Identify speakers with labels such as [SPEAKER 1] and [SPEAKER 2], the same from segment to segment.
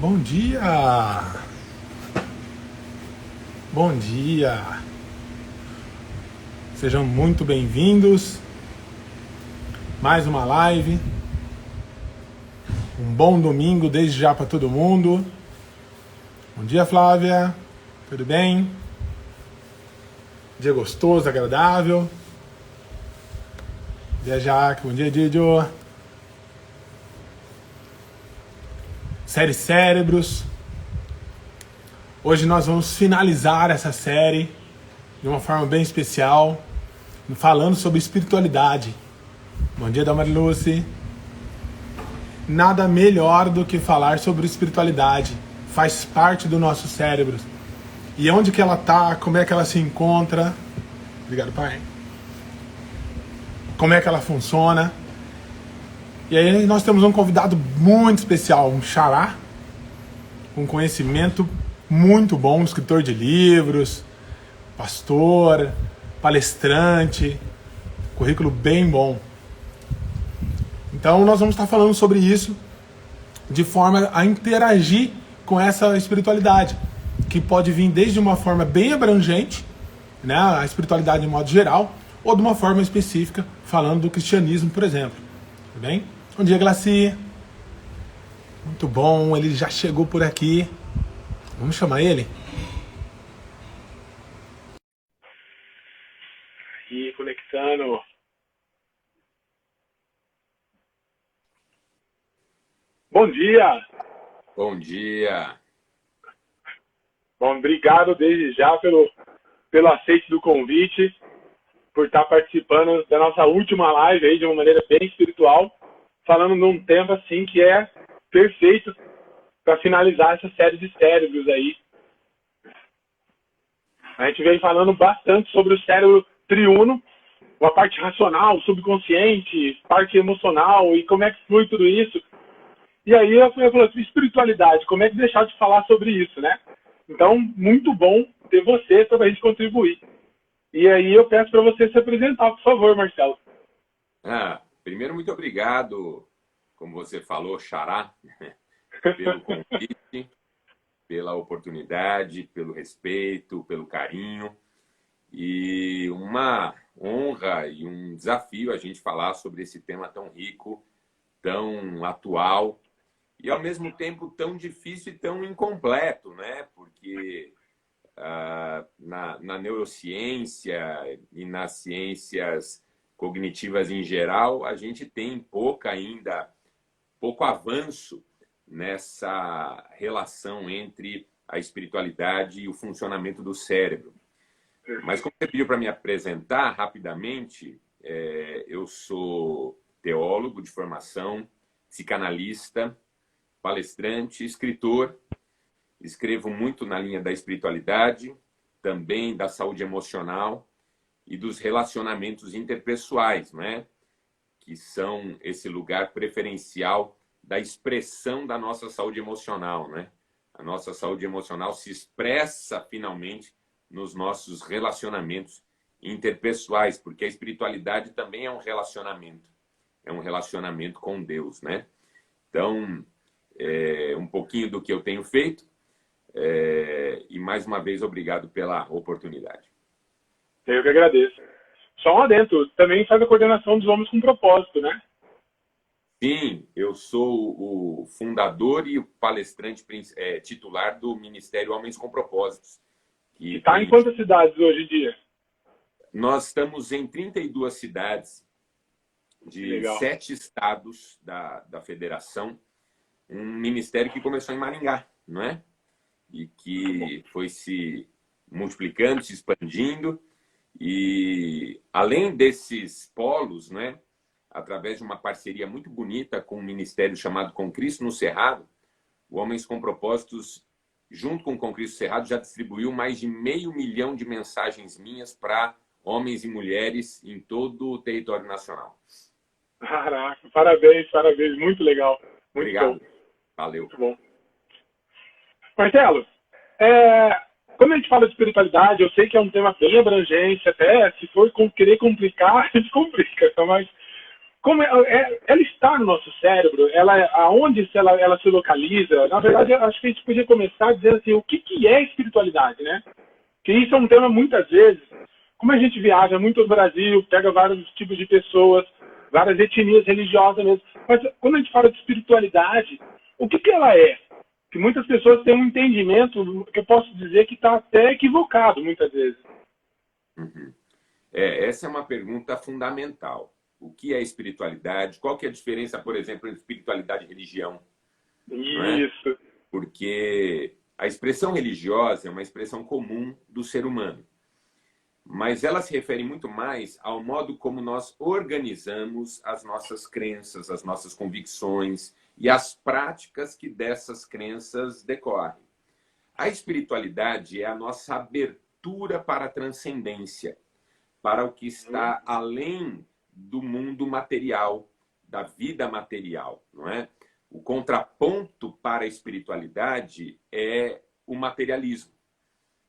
[SPEAKER 1] Bom dia! Bom dia! Sejam muito bem-vindos. Mais uma live. Um bom domingo desde já para todo mundo. Bom dia, Flávia. Tudo bem? Dia gostoso, agradável. Bom dia, Jaque. Bom dia, Didio. Série Cérebros. Hoje nós vamos finalizar essa série de uma forma bem especial, falando sobre espiritualidade. Bom dia, Dona Mariluce. Nada melhor do que falar sobre espiritualidade. Faz parte do nosso cérebro. E onde que ela está, como é que ela se encontra. Obrigado, pai. Como é que ela funciona. E aí nós temos um convidado muito especial, um xará, com conhecimento muito bom, escritor de livros, pastor, palestrante, currículo bem bom. Então nós vamos estar falando sobre isso de forma a interagir com essa espiritualidade, que pode vir desde uma forma bem abrangente, né, a espiritualidade de modo geral, ou de uma forma específica, falando do cristianismo, por exemplo. Tudo bem? Bom dia, Glaci. Muito bom, ele já chegou por aqui. Vamos chamar ele? E conectando. Bom dia!
[SPEAKER 2] Bom dia!
[SPEAKER 1] Bom, obrigado desde já pelo aceite do convite, por estar participando da nossa última live aí de uma maneira bem espiritual, falando de um tema assim que é perfeito para finalizar essa série de cérebros aí. A gente vem falando bastante sobre o cérebro triuno, a parte racional, subconsciente, parte emocional e como é que flui tudo isso. E aí eu falei assim, espiritualidade, como é que deixar de falar sobre isso, né? Então, muito bom ter você para a gente contribuir. E aí eu peço para você se apresentar, por favor, Marcelo.
[SPEAKER 2] Primeiro, muito obrigado, como você falou, xará, pelo convite, pela oportunidade, pelo respeito, pelo carinho. E uma honra e um desafio a gente falar sobre esse tema tão rico, tão atual e, ao mesmo tempo, tão difícil e tão incompleto, né? Porque na neurociência e nas ciências cognitivas em geral, a gente tem pouco avanço nessa relação entre a espiritualidade e o funcionamento do cérebro. Mas como você pediu para me apresentar rapidamente, eu sou teólogo de formação, psicanalista, palestrante, escritor. Escrevo muito na linha da espiritualidade, também da saúde emocional e dos relacionamentos interpessoais, né? Que são esse lugar preferencial da expressão da nossa saúde emocional, né? A nossa saúde emocional se expressa finalmente nos nossos relacionamentos interpessoais, porque a espiritualidade também é um relacionamento com Deus, né? Então, um pouquinho do que eu tenho feito, e mais uma vez obrigado pela oportunidade.
[SPEAKER 1] Eu que agradeço. Só um adendo, também faz a coordenação dos Homens com Propósito, né?
[SPEAKER 2] Sim, eu sou o fundador e o palestrante titular do Ministério Homens com Propósitos.
[SPEAKER 1] E está em quantas cidades hoje em dia?
[SPEAKER 2] Nós estamos em 32 cidades de 7 estados da federação. Um ministério que começou em Maringá, não é? E que foi se multiplicando, se expandindo. E além desses polos, né, através de uma parceria muito bonita com um ministério chamado Com Cristo no Cerrado, o Homens com Propósitos, junto com Com Cristo no Cerrado, já distribuiu mais de 500 mil de mensagens minhas para homens e mulheres em todo o território nacional.
[SPEAKER 1] Caraca, parabéns, muito legal. Muito
[SPEAKER 2] Obrigado.
[SPEAKER 1] Bom.
[SPEAKER 2] Valeu.
[SPEAKER 1] Muito bom. Marcelo, quando a gente fala de espiritualidade, eu sei que é um tema bem abrangente, até se for querer complicar, a gente complica, mas como ela está no nosso cérebro, aonde ela se localiza. Na verdade, eu acho que a gente podia começar dizendo assim, o que é espiritualidade, né? Que isso é um tema, muitas vezes, como a gente viaja muito no Brasil, pega vários tipos de pessoas, várias etnias religiosas mesmo, mas quando a gente fala de espiritualidade, o que ela é? Que muitas pessoas têm um entendimento que eu posso dizer que está até equivocado, muitas vezes.
[SPEAKER 2] Uhum. Essa é uma pergunta fundamental. O que é espiritualidade? Qual que é a diferença, por exemplo, entre espiritualidade e religião? Não é?
[SPEAKER 1] Isso.
[SPEAKER 2] Porque a expressão religiosa é uma expressão comum do ser humano, mas ela se refere muito mais ao modo como nós organizamos as nossas crenças, as nossas convicções e as práticas que dessas crenças decorrem. A espiritualidade é a nossa abertura para a transcendência, para o que está além do mundo material, da vida material, não é? O contraponto para a espiritualidade é o materialismo,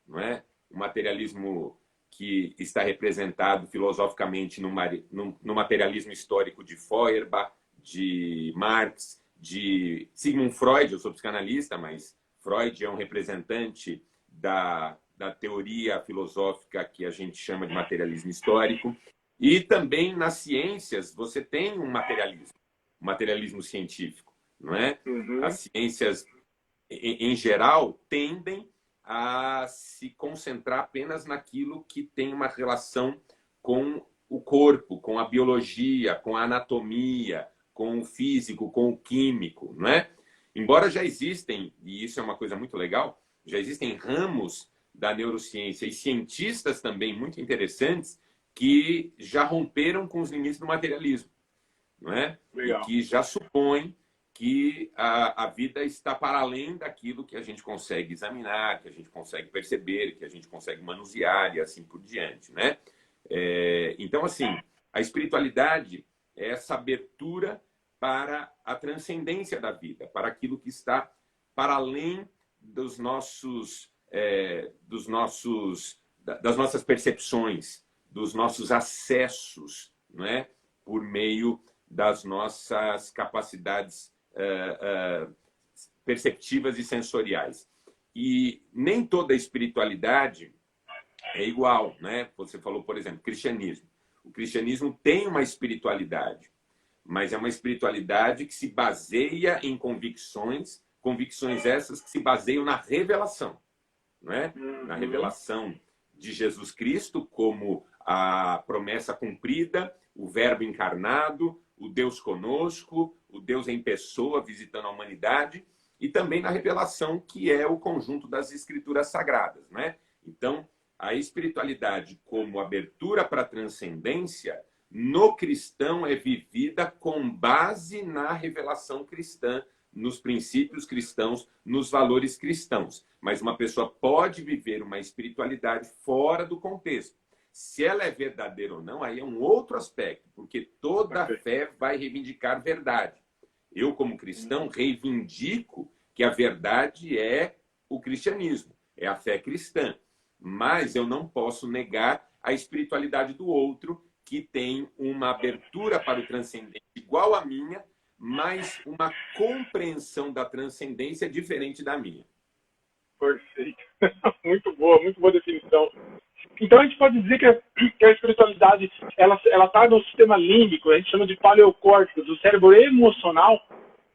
[SPEAKER 2] não é? O materialismo que está representado filosoficamente no materialismo histórico de Feuerbach, de Marx, de Sigmund Freud. Eu sou psicanalista, mas Freud é um representante da teoria filosófica que a gente chama de materialismo histórico. E também nas ciências você tem um materialismo científico, não é?
[SPEAKER 1] Uhum.
[SPEAKER 2] As ciências, em geral, tendem a se concentrar apenas naquilo que tem uma relação com o corpo, com a biologia, com a anatomia, com o físico, com o químico, não é? Embora já existem, e isso é uma coisa muito legal, já existem ramos da neurociência e cientistas também muito interessantes que já romperam com os limites do materialismo, não é?
[SPEAKER 1] Legal.
[SPEAKER 2] E que já supõem que a vida está para além daquilo que a gente consegue examinar, que a gente consegue perceber, que a gente consegue manusear e assim por diante, né? Então, assim, a espiritualidade é essa abertura para a transcendência da vida, para aquilo que está para além das nossas percepções, dos nossos acessos, não é? Por meio das nossas capacidades perceptivas e sensoriais. E nem toda espiritualidade é igual, né? Você falou, por exemplo, cristianismo. O cristianismo tem uma espiritualidade, mas é uma espiritualidade que se baseia em convicções essas que se baseiam na revelação, não é? Na revelação de Jesus Cristo como a promessa cumprida, o Verbo encarnado, o Deus conosco, o Deus em pessoa visitando a humanidade, e também na revelação que é o conjunto das Escrituras Sagradas, né? Então, a espiritualidade como abertura para a transcendência, no cristão é vivida com base na revelação cristã, nos princípios cristãos, nos valores cristãos. Mas uma pessoa pode viver uma espiritualidade fora do contexto. Se ela é verdadeira ou não, aí é um outro aspecto, porque toda fé vai reivindicar verdade. Eu, como cristão, reivindico que a verdade é o cristianismo, é a fé cristã. Mas eu não posso negar a espiritualidade do outro, que tem uma abertura para o transcendente igual à minha, mas uma compreensão da transcendência diferente da minha.
[SPEAKER 1] Perfeito. Muito boa definição. Então a gente pode dizer que a espiritualidade ela está no sistema límbico, a gente chama de paleocórtex, o cérebro emocional.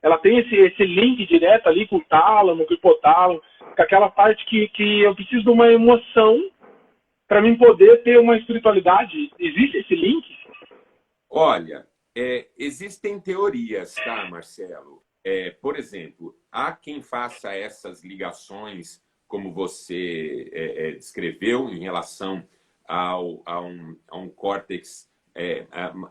[SPEAKER 1] Ela tem esse link direto ali com o tálamo, com o hipotálamo, com aquela parte que eu preciso de uma emoção para mim poder ter uma espiritualidade. Existe esse link?
[SPEAKER 2] Olha, existem teorias, tá, Marcelo? Por exemplo, há quem faça essas ligações, como você descreveu, em relação a um córtex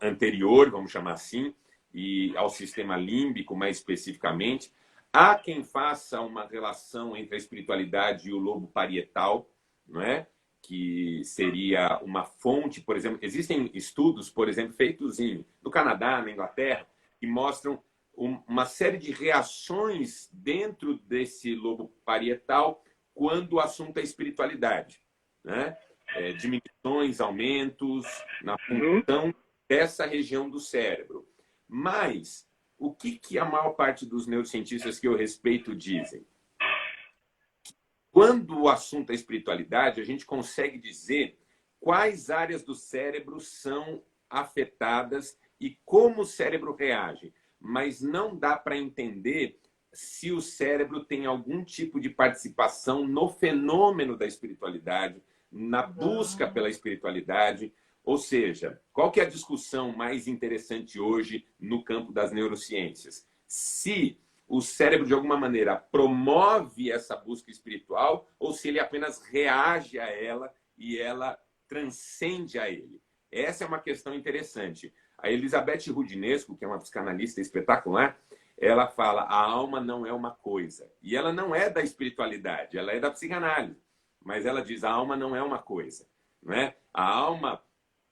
[SPEAKER 2] anterior, vamos chamar assim, e ao sistema límbico, mais especificamente. Há quem faça uma relação entre a espiritualidade e o lobo parietal, não é? Que seria uma fonte, por exemplo. Existem estudos, por exemplo, feitos no Canadá, na Inglaterra, que mostram uma série de reações dentro desse lobo parietal quando o assunto é espiritualidade, né? Diminuições, aumentos na função dessa região do cérebro. Mas o que a maior parte dos neurocientistas que eu respeito dizem? Quando o assunto é espiritualidade, a gente consegue dizer quais áreas do cérebro são afetadas e como o cérebro reage. Mas não dá para entender se o cérebro tem algum tipo de participação no fenômeno da espiritualidade, na busca pela espiritualidade. Ou seja, qual que é a discussão mais interessante hoje no campo das neurociências? Se o cérebro, de alguma maneira, promove essa busca espiritual ou se ele apenas reage a ela e ela transcende a ele. Essa é uma questão interessante. A Elizabeth Rudinesco, que é uma psicanalista espetacular, ela fala: a alma não é uma coisa. E ela não é da espiritualidade, ela é da psicanálise. Mas ela diz: a alma não é uma coisa. Não é? A alma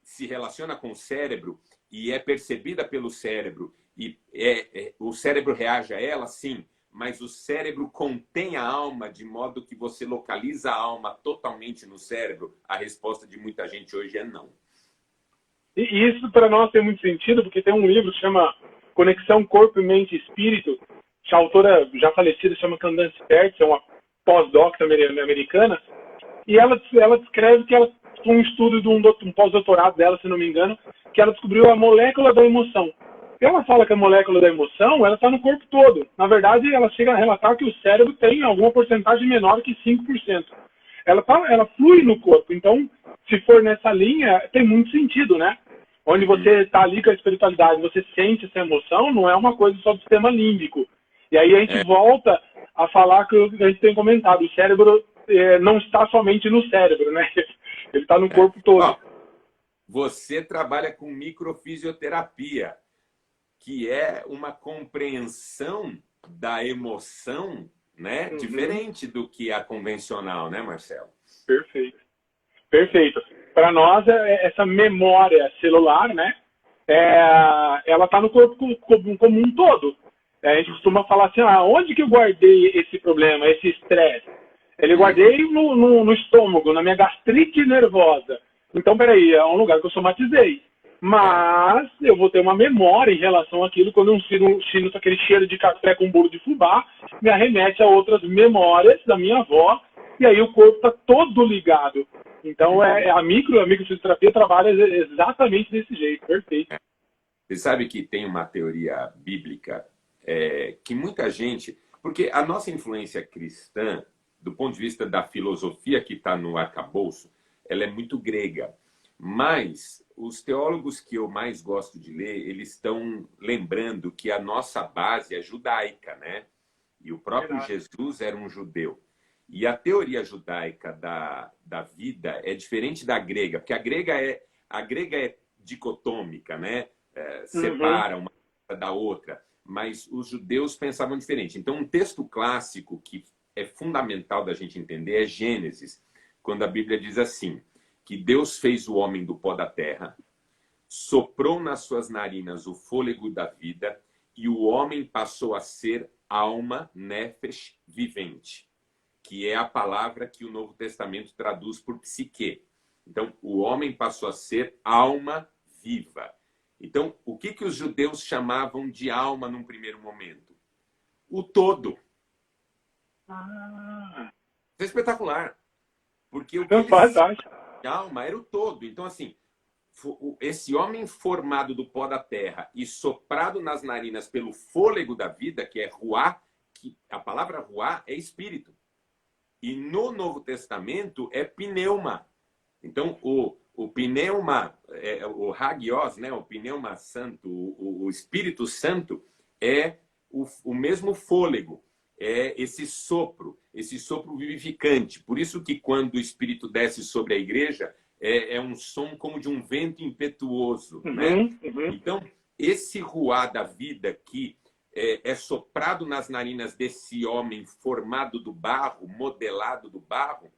[SPEAKER 2] se relaciona com o cérebro e é percebida pelo cérebro. E o cérebro reage a ela, sim, mas o cérebro contém a alma de modo que você localiza a alma totalmente no cérebro? A resposta de muita gente hoje é não.
[SPEAKER 3] E isso para nós tem muito sentido, porque tem um livro que chama Conexão Corpo, Mente e Espírito, que a autora já falecida chama Candace Pert, é uma pós-doc americana, e ela descreve que ela, um estudo de um pós-doutorado dela, se não me engano, que ela descobriu a molécula da emoção. Ela fala que a molécula da emoção, ela está no corpo todo. Na verdade, ela chega a relatar que o cérebro tem alguma porcentagem menor que 5%. Ela flui no corpo. Então, se for nessa linha, tem muito sentido, né? Onde você está ali com a espiritualidade, você sente essa emoção, não é uma coisa só do sistema límbico. E aí a gente volta a falar que a gente tem comentado, o cérebro não está somente no cérebro, né? Ele está no corpo todo.
[SPEAKER 2] Ó, você trabalha com microfisioterapia, que é uma compreensão da emoção, né? Diferente do que a convencional, né, Marcelo?
[SPEAKER 3] Perfeito. Perfeito. Para nós, essa memória celular, né? Ela está no corpo como um todo. A gente costuma falar assim: onde que eu guardei esse problema, esse estresse? Eu guardei no estômago, na minha gastrite nervosa. Então, peraí, é um lugar que eu somatizei. Mas eu vou ter uma memória em relação àquilo. Quando eu sinto aquele cheiro de café com bolo de fubá, me arremete a outras memórias da minha avó, e aí o corpo está todo ligado. Então, a microfisioterapia trabalha exatamente desse jeito, perfeito.
[SPEAKER 2] Você sabe que tem uma teoria bíblica que muita gente... Porque a nossa influência cristã, do ponto de vista da filosofia que está no arcabouço, ela é muito grega. Mas os teólogos que eu mais gosto de ler, eles estão lembrando que a nossa base é judaica, né? E o próprio Jesus era um judeu. E a teoria judaica da vida é diferente da grega, porque a grega é dicotômica, né? Separa uma da outra. Mas os judeus pensavam diferente. Então, um texto clássico que é fundamental da gente entender é Gênesis, quando a Bíblia diz assim: que Deus fez o homem do pó da terra, soprou nas suas narinas o fôlego da vida, e o homem passou a ser alma, nefesh, vivente, que é a palavra que o Novo Testamento traduz por psique. Então, o homem passou a ser alma viva. Então, o que os judeus chamavam de alma num primeiro momento? O todo. Isso é espetacular. Porque o que eles de alma era o todo. Então, assim, esse homem formado do pó da terra e soprado nas narinas pelo fôlego da vida, que é ruá, que a palavra ruá é espírito. E no Novo Testamento é pneuma. Então, o pneuma, o hagios, né, o pneuma santo, o Espírito Santo é o mesmo fôlego. É esse sopro vivificante. Por isso que quando o Espírito desce sobre a igreja, é um som como de um vento impetuoso. Né? Então, esse ruá da vida que é soprado nas narinas desse homem formado do barro, modelado do barro,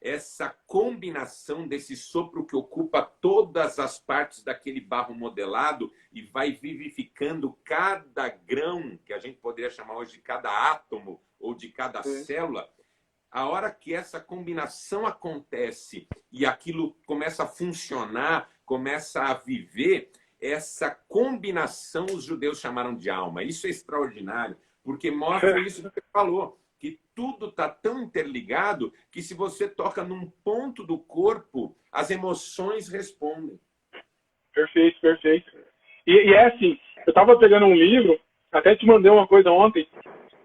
[SPEAKER 2] essa combinação desse sopro que ocupa todas as partes daquele barro modelado e vai vivificando cada grão, que a gente poderia chamar hoje de cada átomo ou de cada célula, a hora que essa combinação acontece e aquilo começa a funcionar, começa a viver, essa combinação os judeus chamaram de alma. Isso é extraordinário, porque mostra isso que você falou, que tudo está tão interligado que se você toca num ponto do corpo, as emoções respondem.
[SPEAKER 3] Perfeito, perfeito. E é assim, eu estava pegando um livro, até te mandei uma coisa ontem,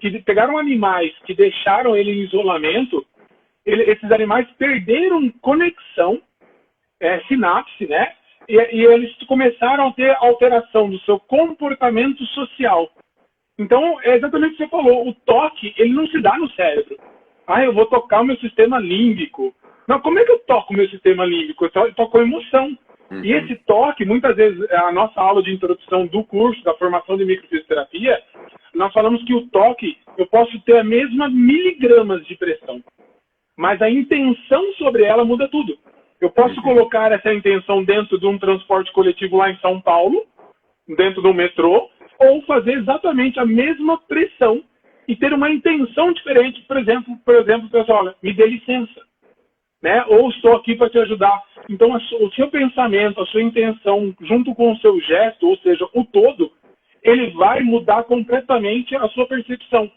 [SPEAKER 3] que pegaram animais que deixaram ele em isolamento, esses animais perderam conexão, sinapse, né? E eles começaram a ter alteração do seu comportamento social. Então, é exatamente o que você falou, o toque, ele não se dá no cérebro. Ah, eu vou tocar o meu sistema límbico. Não, como é que eu toco o meu sistema límbico? Eu toco a emoção. E esse toque, muitas vezes, a nossa aula de introdução do curso, da formação de microfisioterapia, nós falamos que o toque, eu posso ter a mesma miligramas de pressão, mas a intenção sobre ela muda tudo. Eu posso colocar essa intenção dentro de um transporte coletivo lá em São Paulo, dentro do metrô, ou fazer exatamente a mesma pressão e ter uma intenção diferente. Por exemplo, pessoal, olha, me dê licença, né? Ou estou aqui para te ajudar. Então, o seu pensamento, a sua intenção, junto com o seu gesto, ou seja, o todo, ele vai mudar completamente a sua percepção.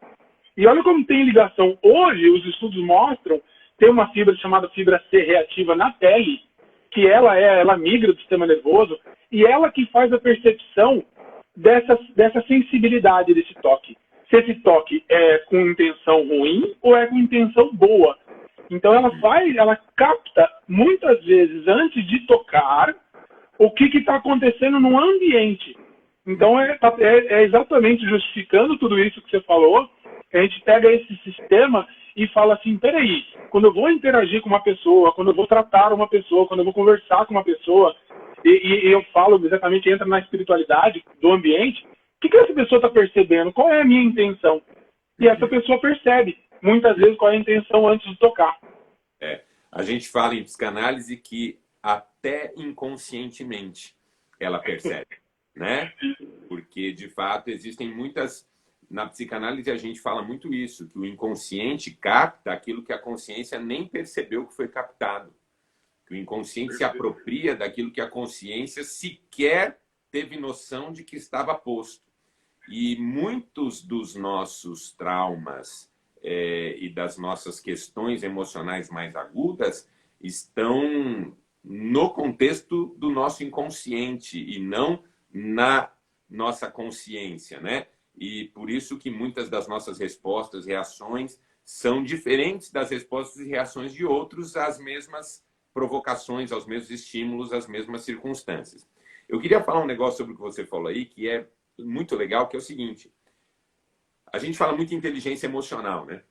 [SPEAKER 3] E olha como tem ligação. Hoje, os estudos mostram, tem uma fibra chamada fibra C reativa na pele, que ela migra do sistema nervoso, e ela que faz a percepção dessa sensibilidade desse toque. Se esse toque é com intenção ruim ou é com intenção boa. Então ela capta muitas vezes antes de tocar o que está acontecendo no ambiente. Então é exatamente justificando tudo isso que você falou, que a gente pega esse sistema e fala assim, peraí, quando eu vou interagir com uma pessoa, quando eu vou tratar uma pessoa, quando eu vou conversar com uma pessoa, e eu falo exatamente, entra na espiritualidade do ambiente, o que essa pessoa está percebendo? Qual é a minha intenção? E essa pessoa percebe, muitas vezes, qual é a intenção antes de tocar.
[SPEAKER 2] A gente fala em psicanálise que até inconscientemente ela percebe, né? Porque, de fato, existem muitas... Na psicanálise a gente fala muito isso, que o inconsciente capta aquilo que a consciência nem percebeu que foi captado. Que o inconsciente se apropria daquilo que a consciência sequer teve noção de que estava posto. E muitos dos nossos traumas e das nossas questões emocionais mais agudas estão no contexto do nosso inconsciente e não na nossa consciência, né? E por isso que muitas das nossas respostas, reações, são diferentes das respostas e reações de outros às mesmas provocações, aos mesmos estímulos, às mesmas circunstâncias. Eu queria falar um negócio sobre o que você falou aí, que é muito legal, que é o seguinte. A gente fala muito em inteligência emocional, né?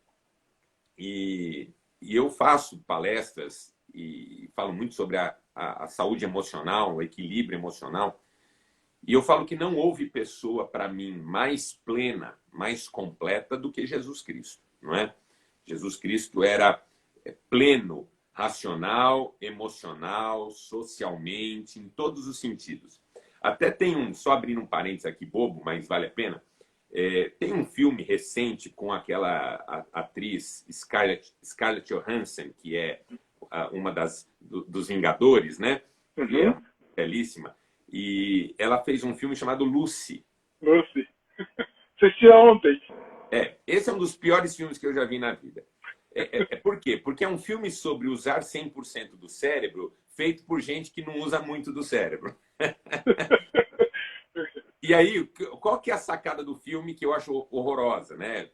[SPEAKER 2] E eu faço palestras e falo muito sobre a saúde emocional, o equilíbrio emocional. E eu falo que não houve pessoa, para mim, mais plena, mais completa do que Jesus Cristo, não é? Jesus Cristo era pleno, racional, emocional, socialmente, em todos os sentidos. Até tem só abrindo um parênteses aqui bobo, mas vale a pena, tem um filme recente com aquela atriz Scarlett Johansson, que é uma dos Vingadores, né? Que é belíssima. E ela fez um filme chamado Lucy.
[SPEAKER 3] Lucy. Assisti ontem.
[SPEAKER 2] Esse é um dos piores filmes que eu já vi na vida. Por quê? Porque é um filme sobre usar 100% do cérebro, feito por gente que não usa muito do cérebro. E aí, qual que é a sacada do filme que eu acho horrorosa, né?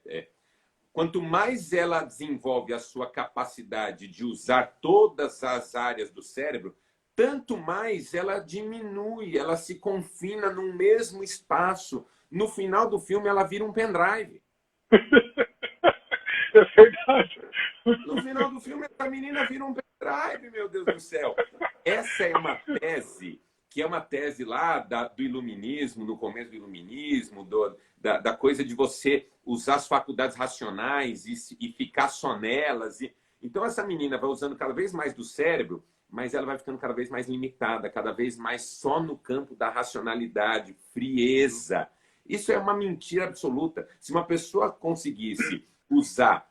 [SPEAKER 2] Quanto mais ela desenvolve a sua capacidade de usar todas as áreas do cérebro, tanto mais ela diminui, ela se confina num mesmo espaço. No final do filme, ela vira um pendrive.
[SPEAKER 3] É verdade.
[SPEAKER 2] No final do filme, a menina vira um pendrive, meu Deus do céu. Essa é uma tese, que é uma tese lá do iluminismo, no começo do iluminismo, da coisa de você usar as faculdades racionais e ficar só nelas. Então, essa menina vai usando cada vez mais do cérebro, mas ela vai ficando cada vez mais limitada, cada vez mais só no campo da racionalidade, frieza. Isso é uma mentira absoluta. Se uma pessoa conseguisse usar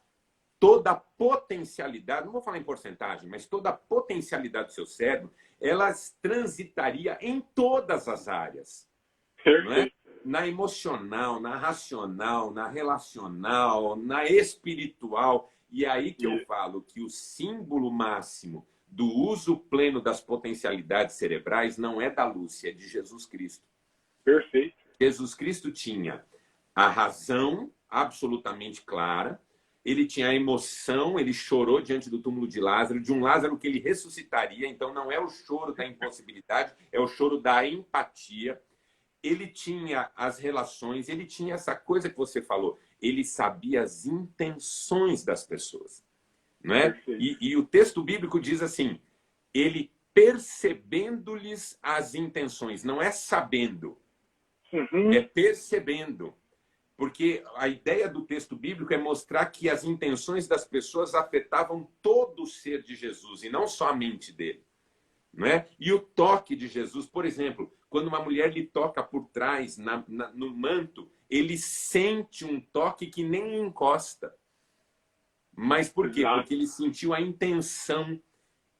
[SPEAKER 2] toda a potencialidade, não vou falar em porcentagem, mas toda a potencialidade do seu cérebro, ela transitaria em todas as áreas. Não é? Na emocional, na racional, na relacional, na espiritual. E aí que eu falo que o símbolo máximo do uso pleno das potencialidades cerebrais não é da Lúcia, é de Jesus Cristo.
[SPEAKER 3] Perfeito.
[SPEAKER 2] Jesus Cristo tinha a razão absolutamente clara, ele tinha a emoção, ele chorou diante do túmulo de um Lázaro que ele ressuscitaria, então não é o choro da impossibilidade, é o choro da empatia. Ele tinha as relações, ele tinha essa coisa que você falou, ele sabia as intenções das pessoas. Não é? E o texto bíblico diz assim, ele percebendo-lhes as intenções, não é sabendo, é percebendo. Porque a ideia do texto bíblico é mostrar que as intenções das pessoas afetavam todo o ser de Jesus, e não só a mente dele. Não é? E o toque de Jesus, por exemplo, quando uma mulher lhe toca por trás, no manto, ele sente um toque que nem lhe encosta. Mas por quê? Porque ele sentiu a intenção,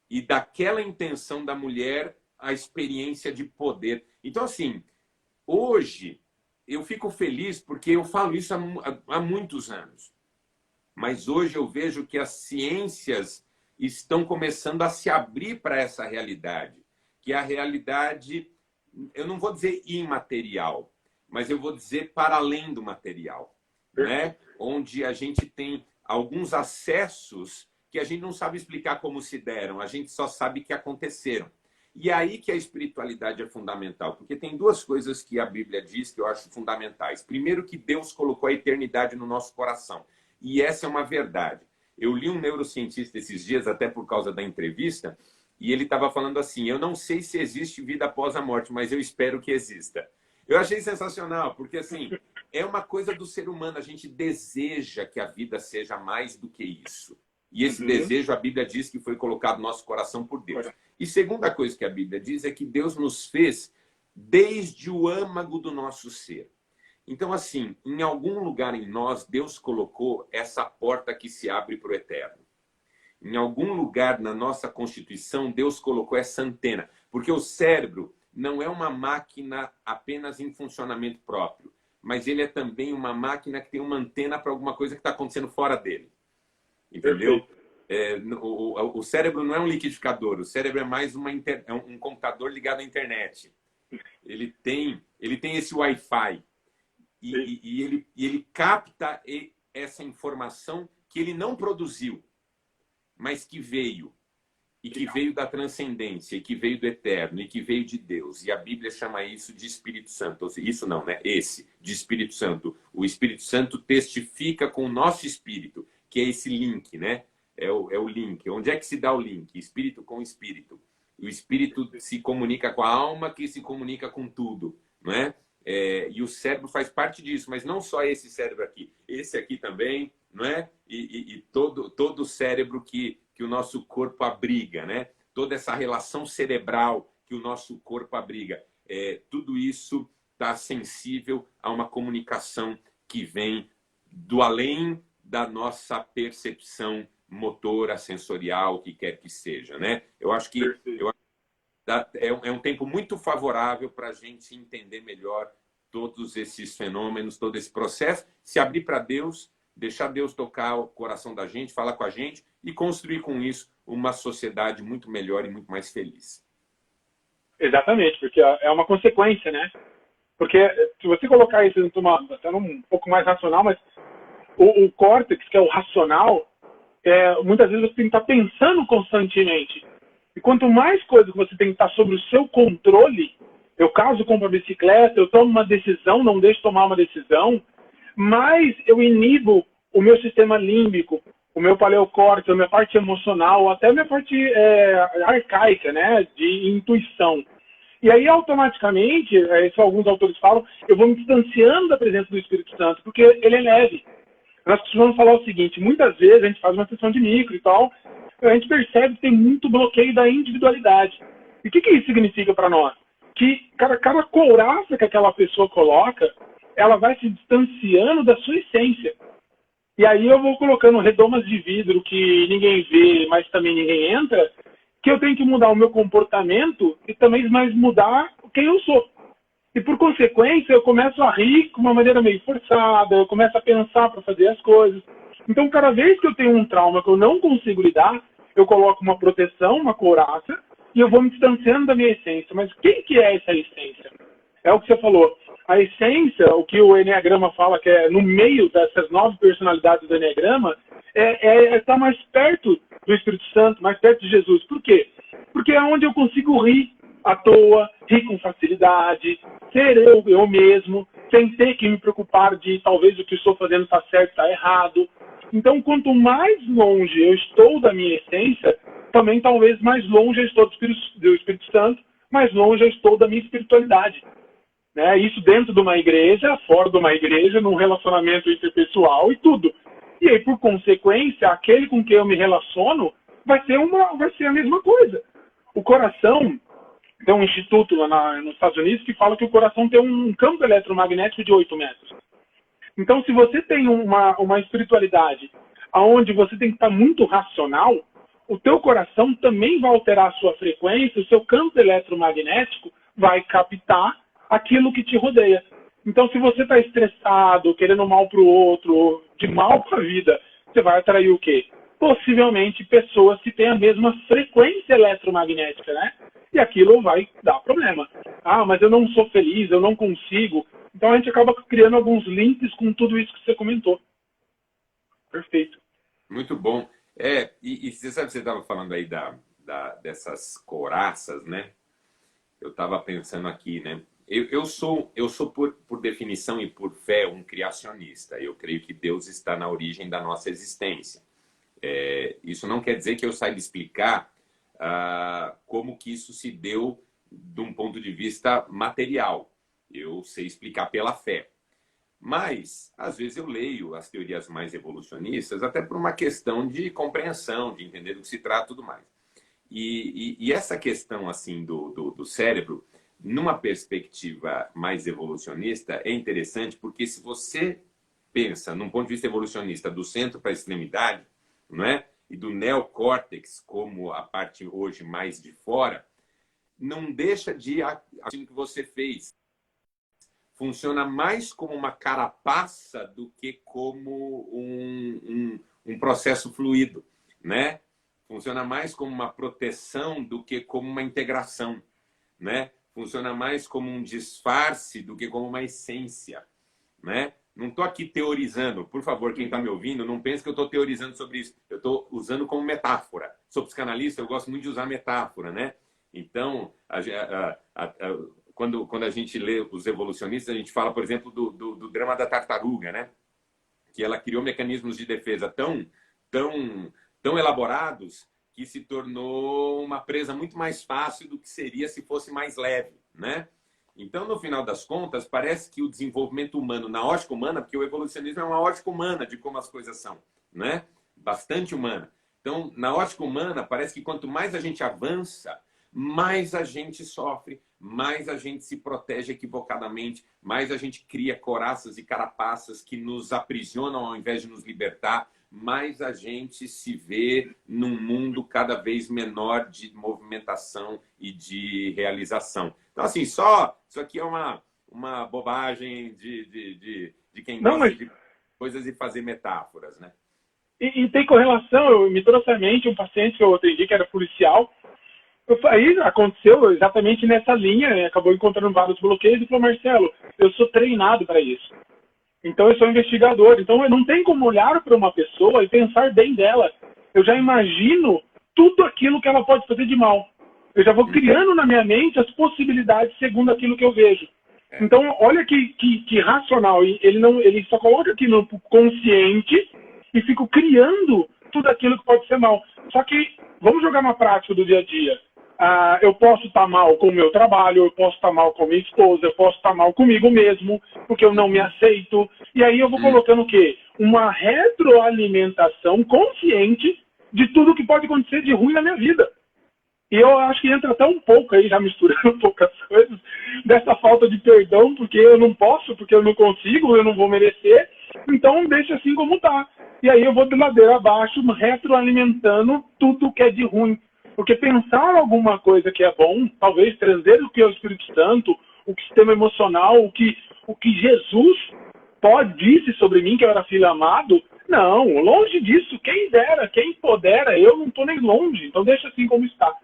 [SPEAKER 2] e daquela intenção da mulher, a experiência de poder. Então, assim, hoje, eu fico feliz porque eu falo isso há muitos anos. Mas hoje eu vejo que as ciências estão começando a se abrir para essa realidade, que é a realidade, eu não vou dizer imaterial, mas eu vou dizer para além do material, né? Onde a gente tem alguns acessos que a gente não sabe explicar como se deram, a gente só sabe que aconteceram. E aí que a espiritualidade é fundamental, porque tem duas coisas que a Bíblia diz que eu acho fundamentais. Primeiro, que Deus colocou a eternidade no nosso coração. E essa é uma verdade. Eu li um neurocientista esses dias, até por causa da entrevista, e ele estava falando assim, eu não sei se existe vida após a morte, mas eu espero que exista. Eu achei sensacional, porque assim, é uma coisa do ser humano, a gente deseja que a vida seja mais do que isso. E esse desejo, a Bíblia diz que foi colocado no nosso coração por Deus. E segunda coisa que a Bíblia diz é que Deus nos fez desde o âmago do nosso ser. Então, assim, em algum lugar em nós, Deus colocou essa porta que se abre para o eterno. Em algum lugar na nossa Constituição, Deus colocou essa antena. Porque o cérebro não é uma máquina apenas em funcionamento próprio, mas ele é também uma máquina que tem uma antena para alguma coisa que está acontecendo fora dele. Entendeu? O cérebro não é um liquidificador, o cérebro é mais um computador ligado à internet. Ele tem esse Wi-Fi e ele capta essa informação que ele não produziu, mas que veio. E que veio da transcendência, e que veio do eterno, e que veio de Deus. E a Bíblia chama isso de Espírito Santo. Ou seja, isso não, né? Esse, de Espírito Santo. O Espírito Santo testifica com o nosso espírito, que é esse link, né? É o link. Onde é que se dá o link? Espírito com espírito. O espírito se comunica com a alma, que se comunica com tudo, não é? E o cérebro faz parte disso, mas não só esse cérebro aqui. Esse aqui também, não é? E todo o cérebro que o nosso corpo abriga, né? Toda essa relação cerebral que o nosso corpo abriga. Tudo isso está sensível a uma comunicação que vem do além da nossa percepção motora, sensorial, o que quer que seja, né? Eu acho que é um tempo muito favorável para a gente entender melhor todos esses fenômenos, todo esse processo, se abrir para Deus, deixar Deus tocar o coração da gente, falar com a gente e construir com isso uma sociedade muito melhor e muito mais feliz.
[SPEAKER 3] Exatamente, porque é uma consequência, né? Porque se você colocar isso até um pouco mais racional, mas o córtex, que é o racional, muitas vezes você tem que estar pensando constantemente. E quanto mais coisa que você tem que estar sobre o seu controle, eu caso compro a bicicleta, eu tomo uma decisão, não deixo tomar uma decisão, mais eu inibo o meu sistema límbico, o meu paleocórtex, a minha parte emocional, até a minha parte arcaica, né, de intuição. E aí, automaticamente, isso alguns autores falam, eu vou me distanciando da presença do Espírito Santo, porque ele é leve. Nós costumamos falar o seguinte, muitas vezes a gente faz uma sessão de micro e tal, a gente percebe que tem muito bloqueio da individualidade. E o que isso significa para nós? Que cada couraça que aquela pessoa coloca, ela vai se distanciando da sua essência. E aí eu vou colocando redomas de vidro que ninguém vê, mas também ninguém entra, que eu tenho que mudar o meu comportamento e também mais mudar quem eu sou. E por consequência, eu começo a rir de uma maneira meio forçada, eu começo a pensar para fazer as coisas. Então, cada vez que eu tenho um trauma que eu não consigo lidar, eu coloco uma proteção, uma couraça, e eu vou me distanciando da minha essência. Mas o que é essa essência? É o que você falou. A essência, o que o Enneagrama fala, que é no meio dessas 9 personalidades do Enneagrama, é estar mais perto do Espírito Santo, mais perto de Jesus. Por quê? Porque é onde eu consigo rir à toa, rir com facilidade, ser eu mesmo, sem ter que me preocupar de talvez o que estou fazendo está certo, está errado. Então, quanto mais longe eu estou da minha essência, também talvez mais longe eu estou do Espírito Santo, mais longe eu estou da minha espiritualidade. Né? Isso dentro de uma igreja, fora de uma igreja, num relacionamento interpessoal e tudo. E aí, por consequência, aquele com quem eu me relaciono vai ser a mesma coisa. O coração, tem um instituto lá nos Estados Unidos que fala que o coração tem um campo eletromagnético de 8 metros. Então, se você tem uma espiritualidade onde você tem que estar muito racional, o teu coração também vai alterar a sua frequência, o seu campo eletromagnético vai captar aquilo que te rodeia. Então, se você está estressado, querendo mal para o outro, de mal para a vida, você vai atrair o quê? Possivelmente pessoas que têm a mesma frequência eletromagnética, né? E aquilo vai dar problema. Ah, mas eu não sou feliz, eu não consigo. Então a gente acaba criando alguns links com tudo isso que você comentou. Perfeito.
[SPEAKER 2] Muito bom. E você sabe que você estava falando aí dessas couraças, né? Eu estava pensando aqui, né? Eu sou por definição e por fé, um criacionista. Eu creio que Deus está na origem da nossa existência. Isso não quer dizer que eu saiba explicar como que isso se deu de um ponto de vista material. Eu sei explicar pela fé. Mas, às vezes, eu leio as teorias mais evolucionistas até por uma questão de compreensão, de entender do que se trata e tudo mais. E essa questão assim do cérebro, numa perspectiva mais evolucionista, é interessante porque se você pensa, num ponto de vista evolucionista, do centro para a extremidade, não é? E do neocórtex como a parte hoje mais de fora, não deixa de aquilo que você fez. Funciona mais como uma carapaça do que como um processo fluido, né? Funciona mais como uma proteção do que como uma integração, né? Funciona mais como um disfarce do que como uma essência, né? Não estou aqui teorizando. Por favor, quem está me ouvindo, não pense que eu estou teorizando sobre isso. Eu estou usando como metáfora. Sou psicanalista, eu gosto muito de usar metáfora, né? Então, quando a gente lê os evolucionistas, a gente fala, por exemplo, do drama da tartaruga, né? Que ela criou mecanismos de defesa tão elaborados que se tornou uma presa muito mais fácil do que seria se fosse mais leve, né? Então, no final das contas, parece que o desenvolvimento humano, na ótica humana, porque o evolucionismo é uma ótica humana de como as coisas são, né? Bastante humana. Então, na ótica humana, parece que quanto mais a gente avança, mais a gente sofre, mais a gente se protege equivocadamente, mais a gente cria coraças e carapaças que nos aprisionam ao invés de nos libertar, mais a gente se vê num mundo cada vez menor de movimentação e de realização. Então, assim, isso aqui é uma bobagem de quem gosta de coisas e fazer metáforas, né?
[SPEAKER 3] E tem correlação. Me trouxe à mente um paciente que eu atendi, que era policial. Aí aconteceu exatamente nessa linha, acabou encontrando vários bloqueios e falou: Marcelo, eu sou treinado para isso. Então eu sou investigador. Então eu não tenho como olhar para uma pessoa e pensar bem dela. Eu já imagino tudo aquilo que ela pode fazer de mal. Eu já vou criando na minha mente as possibilidades segundo aquilo que eu vejo. Então olha que racional. Ele só coloca aqui no consciente e fica criando tudo aquilo que pode ser mal. Só que vamos jogar na prática do dia a dia. Eu posso estar mal com o meu trabalho, eu posso estar mal com a minha esposa, eu posso estar mal comigo mesmo, porque eu não me aceito. E aí eu vou colocando o quê? Uma retroalimentação consciente de tudo que pode acontecer de ruim na minha vida. E eu acho que entra até um pouco aí, já misturando um pouco as coisas, dessa falta de perdão, porque eu não posso, porque eu não consigo, eu não vou merecer. Então deixa assim como tá. E aí eu vou de ladeira abaixo, retroalimentando tudo que é de ruim. Porque pensar alguma coisa que é bom, talvez trazer o que é o Espírito Santo, o sistema emocional, o que Jesus disse sobre mim, que eu era filho amado, não, longe disso, quem dera, quem pudera, eu não estou nem longe, então deixa assim como está.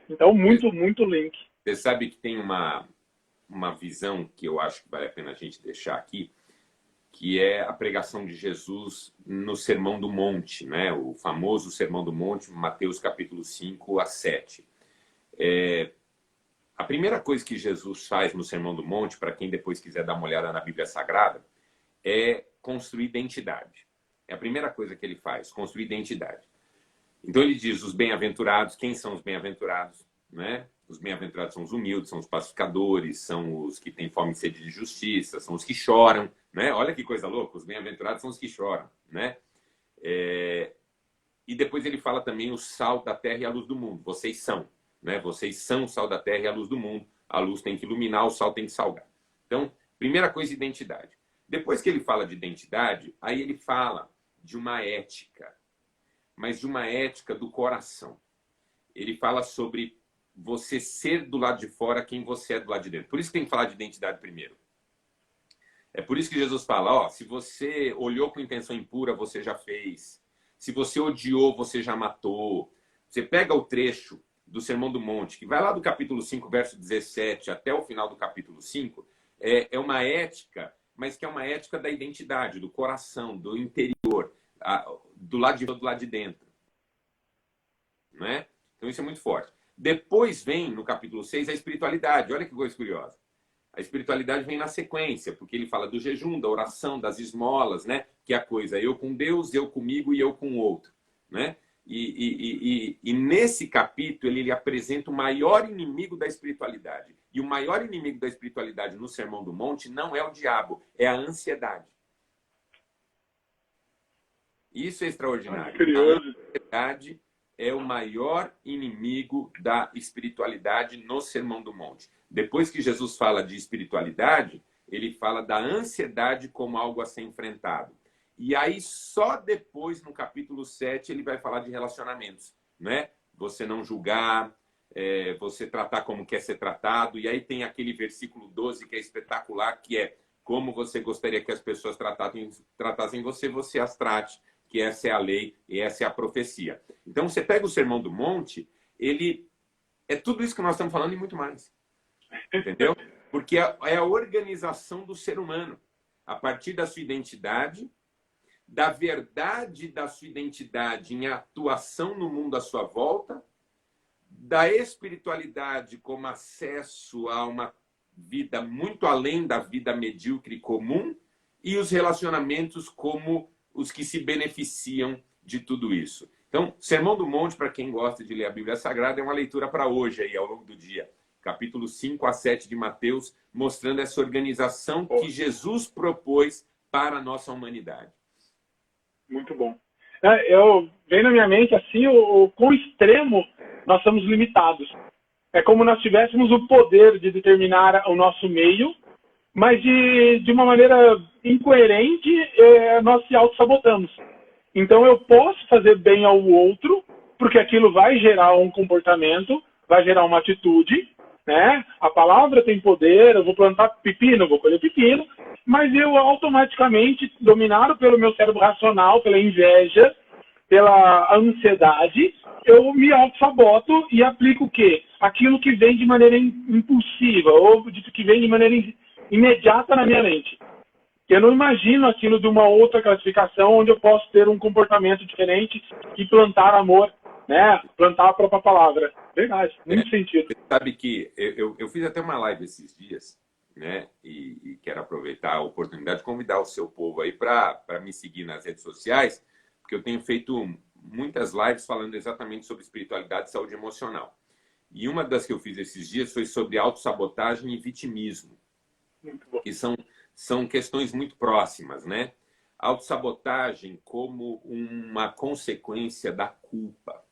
[SPEAKER 3] Então, muito link.
[SPEAKER 2] Você sabe que tem uma visão que eu acho que vale a pena a gente deixar aqui, que é a pregação de Jesus no Sermão do Monte, né? O famoso Sermão do Monte, Mateus capítulo 5 a 7. A primeira coisa que Jesus faz no Sermão do Monte, para quem depois quiser dar uma olhada na Bíblia Sagrada, é construir identidade. É a primeira coisa que ele faz, construir identidade. Então ele diz, os bem-aventurados, quem são os bem-aventurados? Né? Os bem-aventurados são os humildes, são os pacificadores, são os que têm fome e sede de justiça, são os que choram. Né? Olha que coisa louca, os bem-aventurados são os que choram. Né? E depois ele fala também o sal da terra e a luz do mundo. Vocês são. Né? Vocês são o sal da terra e a luz do mundo. A luz tem que iluminar, o sal tem que salgar. Então, primeira coisa, identidade. Depois que ele fala de identidade, aí ele fala de uma ética, mas de uma ética do coração. Ele fala sobre você ser do lado de fora quem você é do lado de dentro. Por isso que tem que falar de identidade primeiro. É por isso que Jesus fala, ó, se você olhou com intenção impura, você já fez. Se você odiou, você já matou. Você pega o trecho do Sermão do Monte, que vai lá do capítulo 5, verso 17, até o final do capítulo 5, é uma ética, mas que é uma ética da identidade, do coração, do interior, do lado de dentro. Né? Então isso é muito forte. Depois vem, no capítulo 6, a espiritualidade. Olha que coisa curiosa. A espiritualidade vem na sequência, porque ele fala do jejum, da oração, das esmolas, né? Que é a coisa eu com Deus, eu comigo e eu com o outro. Né? E nesse capítulo ele apresenta o maior inimigo da espiritualidade. E o maior inimigo da espiritualidade no Sermão do Monte não é o diabo, é a ansiedade. Isso é extraordinário. A ansiedade é o maior inimigo da espiritualidade no Sermão do Monte. Depois que Jesus fala de espiritualidade, ele fala da ansiedade como algo a ser enfrentado. E aí, só depois, no capítulo 7, ele vai falar de relacionamentos. Né? Você não julgar, você tratar como quer ser tratado. E aí tem aquele versículo 12 que é espetacular, que é como você gostaria que as pessoas tratassem você, você as trate. Que essa é a lei e essa é a profecia. Então, você pega o Sermão do Monte, ele é tudo isso que nós estamos falando e muito mais. Entendeu? Porque é a organização do ser humano. A partir da sua identidade, da verdade da sua identidade em atuação no mundo à sua volta, da espiritualidade como acesso a uma vida muito além da vida medíocre e comum, e os relacionamentos como os que se beneficiam de tudo isso. Então, Sermão do Monte, para quem gosta de ler a Bíblia Sagrada, é uma leitura para hoje, aí, ao longo do dia. Capítulo 5 a 7 de Mateus, mostrando essa organização que Jesus propôs para a nossa humanidade.
[SPEAKER 3] Muito bom. Vem na minha mente, assim, o quão extremo nós somos limitados. É como nós tivéssemos o poder de determinar o nosso meio, mas de uma maneira incoerente, nós se auto-sabotamos. Então eu posso fazer bem ao outro, porque aquilo vai gerar um comportamento, vai gerar uma atitude, né? A palavra tem poder, eu vou plantar pepino, eu vou colher pepino, mas eu automaticamente, dominado pelo meu cérebro racional, pela inveja, pela ansiedade, eu me auto-saboto e aplico o quê? Aquilo que vem de maneira impulsiva, ou que vem de maneira imediata na minha mente. Eu não imagino aquilo de uma outra classificação onde eu posso ter um comportamento diferente e plantar amor, né? Plantar a própria palavra. Verdade, muito sentido.
[SPEAKER 2] Você sabe que eu fiz até uma live esses dias, né? E quero aproveitar a oportunidade de convidar o seu povo aí para me seguir nas redes sociais, porque eu tenho feito muitas lives falando exatamente sobre espiritualidade e saúde emocional. E uma das que eu fiz esses dias foi sobre autossabotagem e vitimismo, que são questões muito próximas, né? Autossabotagem como uma consequência da culpa.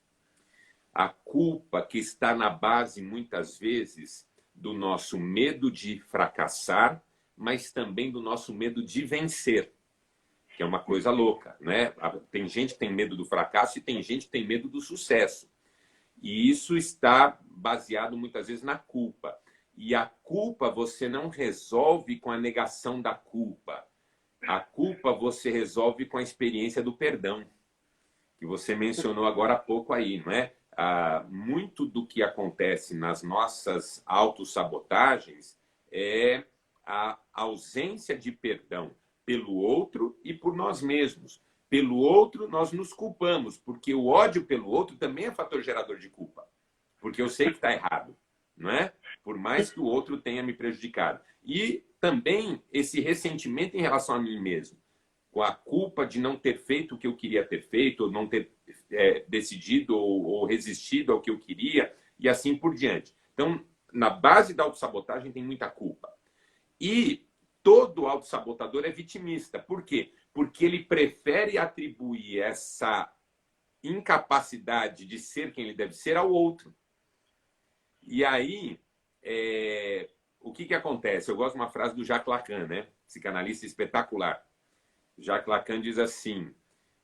[SPEAKER 2] A culpa que está na base, muitas vezes, do nosso medo de fracassar, mas também do nosso medo de vencer, que é uma coisa louca, né? Tem gente que tem medo do fracasso e tem gente que tem medo do sucesso. E isso está baseado muitas vezes na culpa. E a culpa você não resolve com a negação da culpa. A culpa você resolve com a experiência do perdão, que você mencionou agora há pouco aí, não é? Muito do que acontece nas nossas autossabotagens é a ausência de perdão pelo outro e por nós mesmos. Pelo outro, nós nos culpamos, porque o ódio pelo outro também é fator gerador de culpa. Porque eu sei que está errado, não é? Por mais que o outro tenha me prejudicado. E também esse ressentimento em relação a mim mesmo, com a culpa de não ter feito o que eu queria ter feito, ou não ter decidido ou resistido ao que eu queria, e assim por diante. Então, na base da autossabotagem tem muita culpa. E todo autossabotador é vitimista. Por quê? Porque ele prefere atribuir essa incapacidade de ser quem ele deve ser ao outro. E aí, o que acontece? Eu gosto de uma frase do Jacques Lacan, né? Psicanalista espetacular. Jacques Lacan diz assim: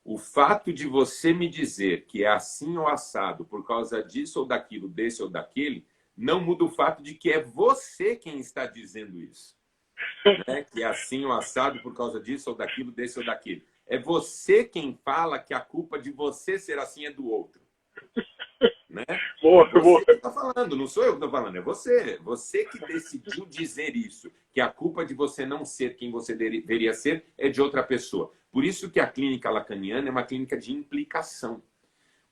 [SPEAKER 2] o fato de você me dizer que é assim ou assado por causa disso ou daquilo, desse ou daquele, não muda o fato de que é você quem está dizendo isso. Né? Que é assim ou assado por causa disso ou daquilo, desse ou daquele. É você quem fala que a culpa de você ser assim é do outro. Né? Você que está falando, não sou eu que estou falando, é você. Você que decidiu dizer isso, que a culpa de você não ser quem você deveria ser é de outra pessoa. Por isso que a clínica lacaniana é uma clínica de implicação.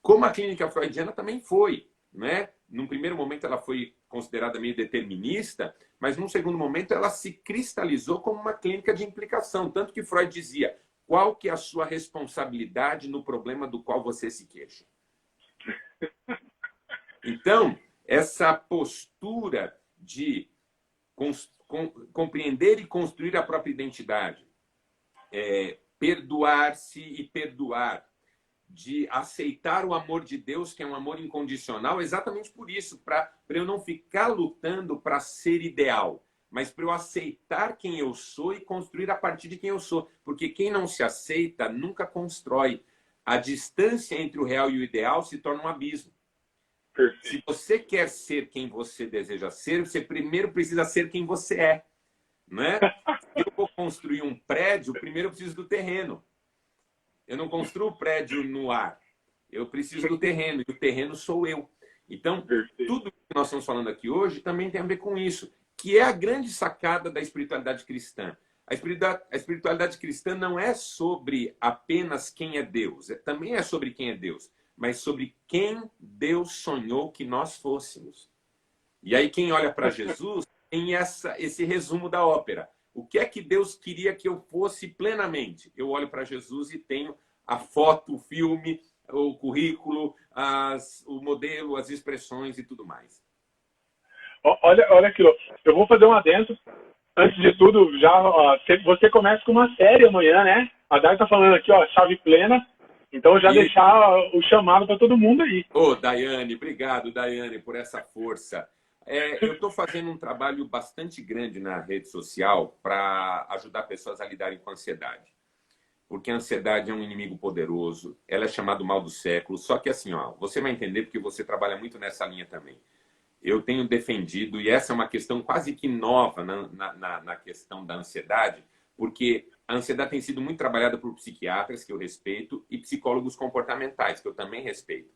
[SPEAKER 2] Como a clínica freudiana também foi. Né? Num primeiro momento ela foi considerada meio determinista, mas num segundo momento ela se cristalizou como uma clínica de implicação. Tanto que Freud dizia: qual que é a sua responsabilidade no problema do qual você se queixa? Então, essa postura de compreender e construir a própria identidade, perdoar-se e perdoar, de aceitar o amor de Deus, que é um amor incondicional, exatamente por isso, para eu não ficar lutando para ser ideal, mas para eu aceitar quem eu sou e construir a partir de quem eu sou. Porque quem não se aceita nunca constrói. A distância entre o real e o ideal se torna um abismo. Perfeito. Se você quer ser quem você deseja ser, você primeiro precisa ser quem você é. Né? Se eu vou construir um prédio, primeiro eu preciso do terreno. Eu não construo o prédio no ar. Eu preciso do terreno. E o terreno sou eu. Então, tudo que nós estamos falando aqui hoje também tem a ver com isso, que é a grande sacada da espiritualidade cristã. A espiritualidade cristã não é sobre apenas quem é Deus. Também é sobre quem é Deus. Mas sobre quem Deus sonhou que nós fôssemos. E aí quem olha para Jesus tem esse resumo da ópera. O que é que Deus queria que eu fosse plenamente? Eu olho para Jesus e tenho a foto, o filme, o currículo, o modelo, as expressões e tudo mais.
[SPEAKER 3] Olha aquilo. Eu vou fazer um adendo. Antes de tudo, você começa com uma série amanhã, né? A Dai está falando aqui, chave plena. Então, já deixar o chamado para todo mundo aí.
[SPEAKER 2] Daiane, obrigado, Daiane, por essa força. Eu estou fazendo um trabalho bastante grande na rede social para ajudar pessoas a lidarem com a ansiedade. Porque a ansiedade é um inimigo poderoso, ela é chamada o mal do século. Só que assim, você vai entender porque você trabalha muito nessa linha também. Eu tenho defendido, e essa é uma questão quase que nova na questão da ansiedade, porque a ansiedade tem sido muito trabalhada por psiquiatras, que eu respeito, e psicólogos comportamentais, que eu também respeito.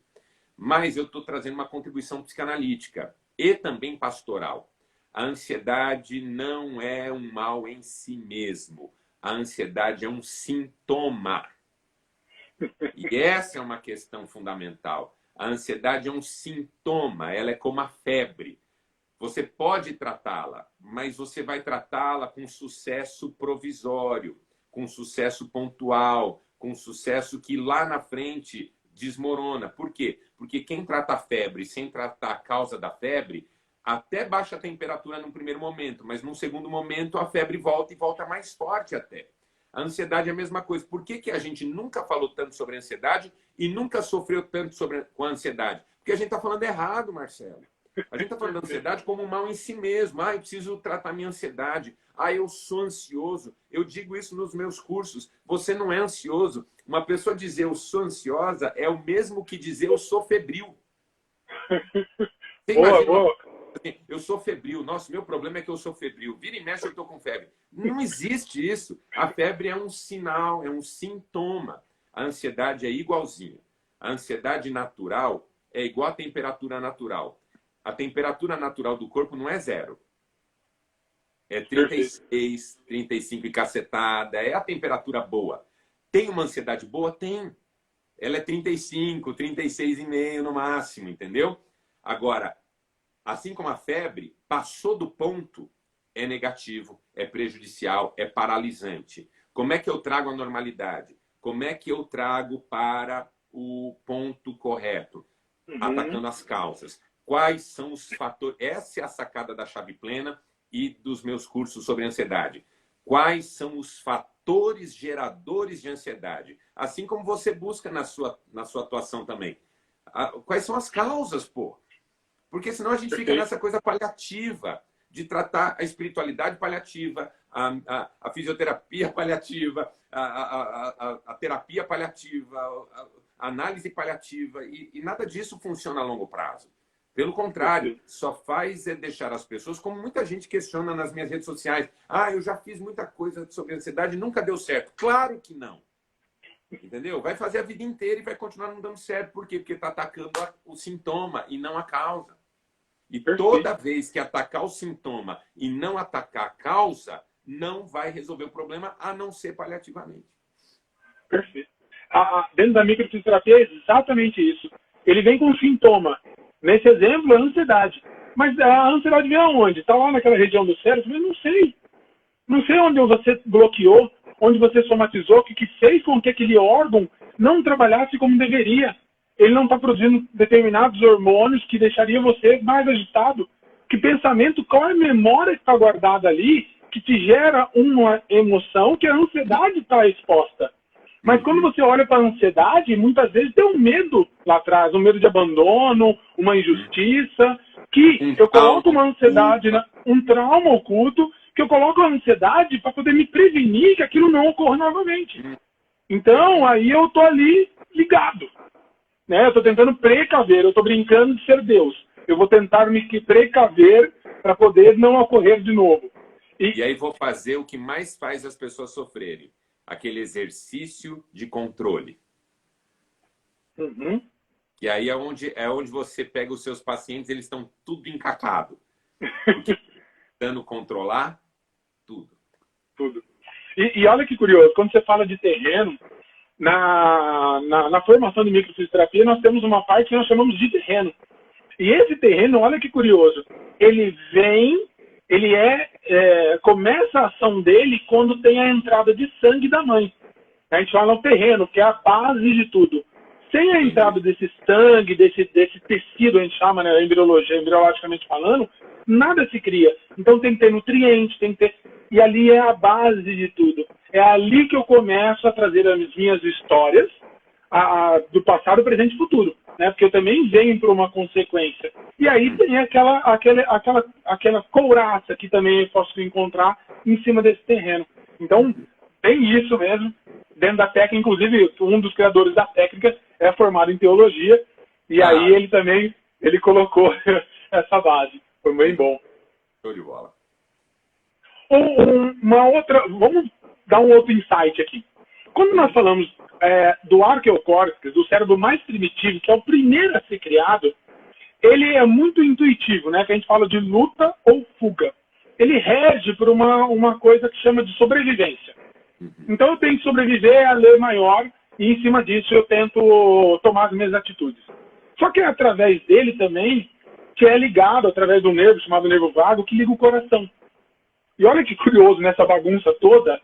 [SPEAKER 2] Mas eu estou trazendo uma contribuição psicanalítica e também pastoral. A ansiedade não é um mal em si mesmo. A ansiedade é um sintoma. E essa é uma questão fundamental. A ansiedade é um sintoma, ela é como a febre. Você pode tratá-la, mas você vai tratá-la com sucesso provisório, com sucesso pontual, com sucesso que lá na frente desmorona. Por quê? Porque quem trata a febre sem tratar a causa da febre, até baixa a temperatura num primeiro momento, mas num segundo momento a febre volta e volta mais forte até. A ansiedade é a mesma coisa. Por que a gente nunca falou tanto sobre ansiedade e nunca sofreu tanto com a ansiedade? Porque a gente está falando errado, Marcelo. A gente está falando da ansiedade como um mal em si mesmo. Eu preciso tratar minha ansiedade. Eu sou ansioso. Eu digo isso nos meus cursos. Você não é ansioso. Uma pessoa dizer eu sou ansiosa é o mesmo que dizer eu sou febril. Você
[SPEAKER 3] Boa,
[SPEAKER 2] imagina
[SPEAKER 3] boa.
[SPEAKER 2] assim, eu sou febril. Nossa, meu problema é que eu sou febril. Vira e mexe, eu estou com febre. Não existe isso. A febre é um sinal, é um sintoma. A ansiedade é igualzinha. A ansiedade natural é igual à temperatura natural. A temperatura natural do corpo não é 0. É
[SPEAKER 3] Perfeito.
[SPEAKER 2] 36, 35 e cacetada. É a temperatura boa. Tem uma ansiedade boa? Tem. Ela é 35, 36,5 no máximo, entendeu? Agora, assim como a febre, passou do ponto, é negativo, é prejudicial, é paralisante. Como é que eu trago a normalidade? Como é que eu trago para o ponto correto? Atacando as causas. Quais são os fatores? Essa é a sacada da chave plena e dos meus cursos sobre ansiedade. Quais são os fatores geradores de ansiedade? Assim como você busca na sua atuação também. Quais são as causas, pô? Porque senão a gente fica nessa coisa paliativa, de tratar a espiritualidade paliativa, a fisioterapia paliativa, a terapia paliativa, a análise paliativa, e nada disso funciona a longo prazo. Pelo contrário, só faz deixar as pessoas, como muita gente questiona nas minhas redes sociais, eu já fiz muita coisa sobre ansiedade e nunca deu certo. Claro que não. Entendeu? Vai fazer a vida inteira e vai continuar não dando certo. Por quê? Porque está atacando o sintoma e não a causa. E toda vez que atacar o sintoma e não atacar a causa, não vai resolver o problema, a não ser paliativamente.
[SPEAKER 3] Perfeito. Dentro da microfisioterapia é exatamente isso. Ele vem com sintoma. Nesse exemplo, a ansiedade. Mas a ansiedade vem aonde? Está lá naquela região do cérebro? Eu não sei. Não sei onde você bloqueou, onde você somatizou, o que fez com que aquele órgão não trabalhasse como deveria. Ele não está produzindo determinados hormônios que deixaria você mais agitado. Que pensamento, qual é a memória que está guardada ali que te gera uma emoção que a ansiedade está exposta? Mas quando você olha para a ansiedade, muitas vezes tem um medo lá atrás, um medo de abandono, uma injustiça, que eu coloco uma ansiedade, um trauma oculto, que eu coloco a ansiedade para poder me prevenir que aquilo não ocorra novamente. Então, aí eu estou ali ligado. Né? Eu estou tentando precaver, eu estou brincando de ser Deus. Eu vou tentar me precaver para poder não ocorrer de novo.
[SPEAKER 2] E aí vou fazer o que mais faz as pessoas sofrerem. Aquele exercício de controle. E aí é onde você pega os seus pacientes, eles estão tudo encacado. Tentando controlar tudo.
[SPEAKER 3] Tudo. E olha que curioso, quando você fala de terreno, na formação de microfisioterapia, nós temos uma parte que nós chamamos de terreno. E esse terreno, olha que curioso, ele começa a ação dele quando tem a entrada de sangue da mãe. A gente fala no terreno, que é a base de tudo. Sem a entrada desse sangue, desse tecido, a gente chama, né, embriologicamente falando, nada se cria. Então tem que ter nutrientes, tem que ter... E ali é a base de tudo. É ali que eu começo a trazer as minhas histórias do passado, presente e futuro. Né? Porque eu também venho por uma consequência. E aí tem aquela couraça que também eu posso encontrar em cima desse terreno. Então, tem isso mesmo. Dentro da técnica, inclusive, um dos criadores da técnica é formado em teologia. E aí ele colocou essa base. Foi bem bom.
[SPEAKER 2] Show de bola.
[SPEAKER 3] Vamos dar um outro insight aqui. Quando nós falamos do arqueocórtex, do cérebro mais primitivo, que é o primeiro a ser criado, ele é muito intuitivo, né? Que a gente fala de luta ou fuga. Ele rege por uma coisa que chama de sobrevivência. Então eu tenho que sobreviver à lei maior e em cima disso eu tento tomar as minhas atitudes. Só que é através dele também que é ligado, através do nervo chamado nervo vago, que liga o coração. E olha que curioso nessa bagunça toda,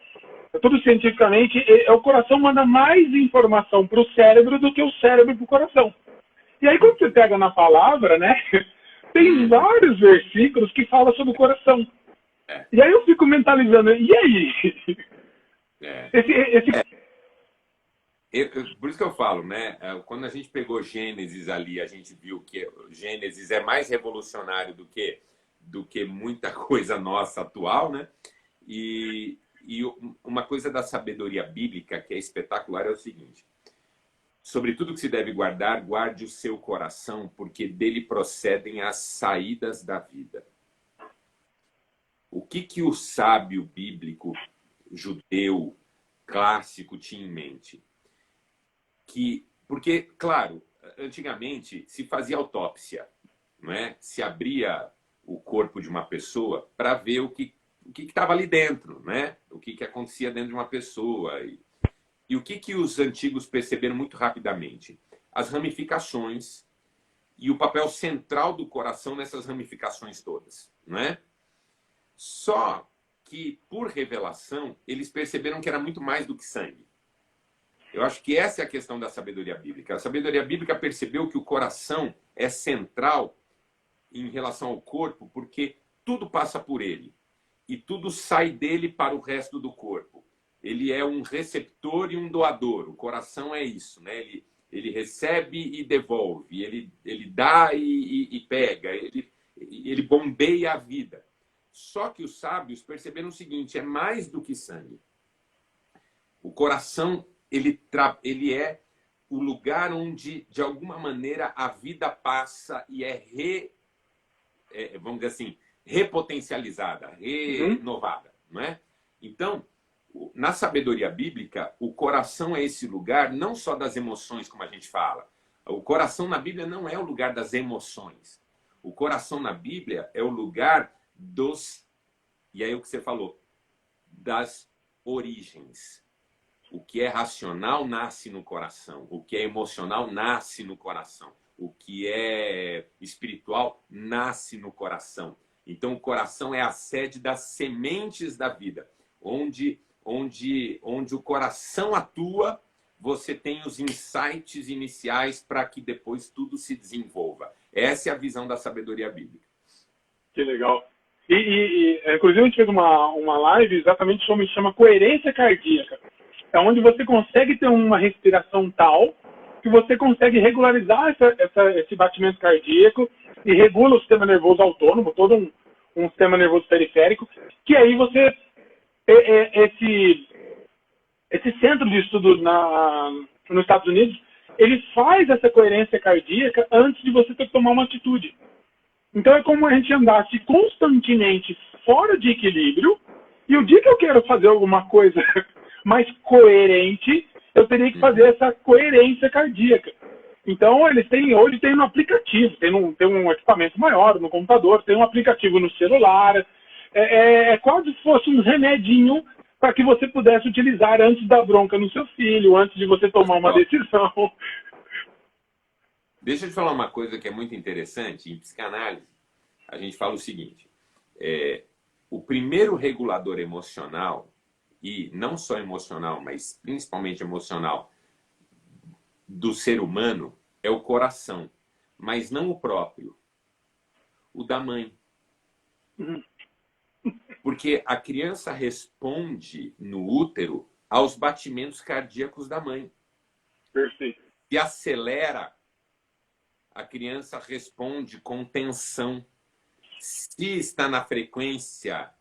[SPEAKER 3] tudo cientificamente, o coração manda mais informação para o cérebro do que o cérebro para o coração. E aí quando você pega na palavra, né, tem vários versículos que falam sobre o coração. E aí eu fico mentalizando, e aí?
[SPEAKER 2] Por isso que eu falo, né? Quando a gente pegou Gênesis ali, a gente viu que Gênesis é mais revolucionário do que muita coisa nossa atual, né? E uma coisa da sabedoria bíblica que é espetacular é o seguinte: Sobre tudo que se deve guardar, guarde o seu coração, porque dele procedem as saídas da vida. O que o sábio bíblico, judeu, clássico tinha em mente? Porque, claro, antigamente se fazia autópsia, não é? Se abria o corpo de uma pessoa para ver o que estava ali dentro, né? O que acontecia dentro de uma pessoa. E o que os antigos perceberam muito rapidamente? As ramificações e o papel central do coração nessas ramificações todas, né? Só que, por revelação, eles perceberam que era muito mais do que sangue. Eu acho que essa é a questão da sabedoria bíblica. A sabedoria bíblica percebeu que o coração é central em relação ao corpo, porque tudo passa por ele e tudo sai dele para o resto do corpo. Ele é um receptor e um doador. O coração é isso, né? Ele recebe e devolve, ele dá e pega, ele bombeia a vida. Só que os sábios perceberam o seguinte: é mais do que sangue. O coração, ele é o lugar onde, de alguma maneira, a vida passa e vamos dizer assim, repotencializada, renovada, não é? Então, na sabedoria bíblica, o coração é esse lugar não só das emoções, como a gente fala. O coração na Bíblia não é o lugar das emoções. O coração na Bíblia é o lugar e aí o que você falou, das origens. O que é racional nasce no coração. O que é emocional nasce no coração. O que é espiritual nasce no coração. Então, o coração é a sede das sementes da vida. Onde o coração atua, você tem os insights iniciais para que depois tudo se desenvolva. Essa é a visão da sabedoria bíblica.
[SPEAKER 3] Que legal. Inclusive, a gente fez uma live exatamente sobre chama coerência cardíaca. É onde você consegue ter uma respiração tal que você consegue regularizar esse batimento cardíaco e regula o sistema nervoso autônomo, todo um sistema nervoso periférico, que aí você... Esse centro de estudo nos Estados Unidos, ele faz essa coerência cardíaca antes de você ter que tomar uma atitude. Então é como a gente andasse constantemente fora de equilíbrio, e o dia que eu quero fazer alguma coisa mais coerente, eu teria que fazer essa coerência cardíaca. Então hoje tem um aplicativo, tem um equipamento maior no computador, tem um aplicativo no celular, é quase se fosse um remedinho para que você pudesse utilizar antes da bronca no seu filho, antes de você tomar uma decisão.
[SPEAKER 2] Deixa eu te falar uma coisa que é muito interessante. Em psicanálise, a gente fala o seguinte: o primeiro regulador emocional, e não só emocional, mas principalmente emocional, do ser humano é o coração, mas não o próprio, o da mãe. Porque a criança responde no útero aos batimentos cardíacos da mãe.
[SPEAKER 3] Perfeito.
[SPEAKER 2] Se acelera, a criança responde com tensão. Se está na frequência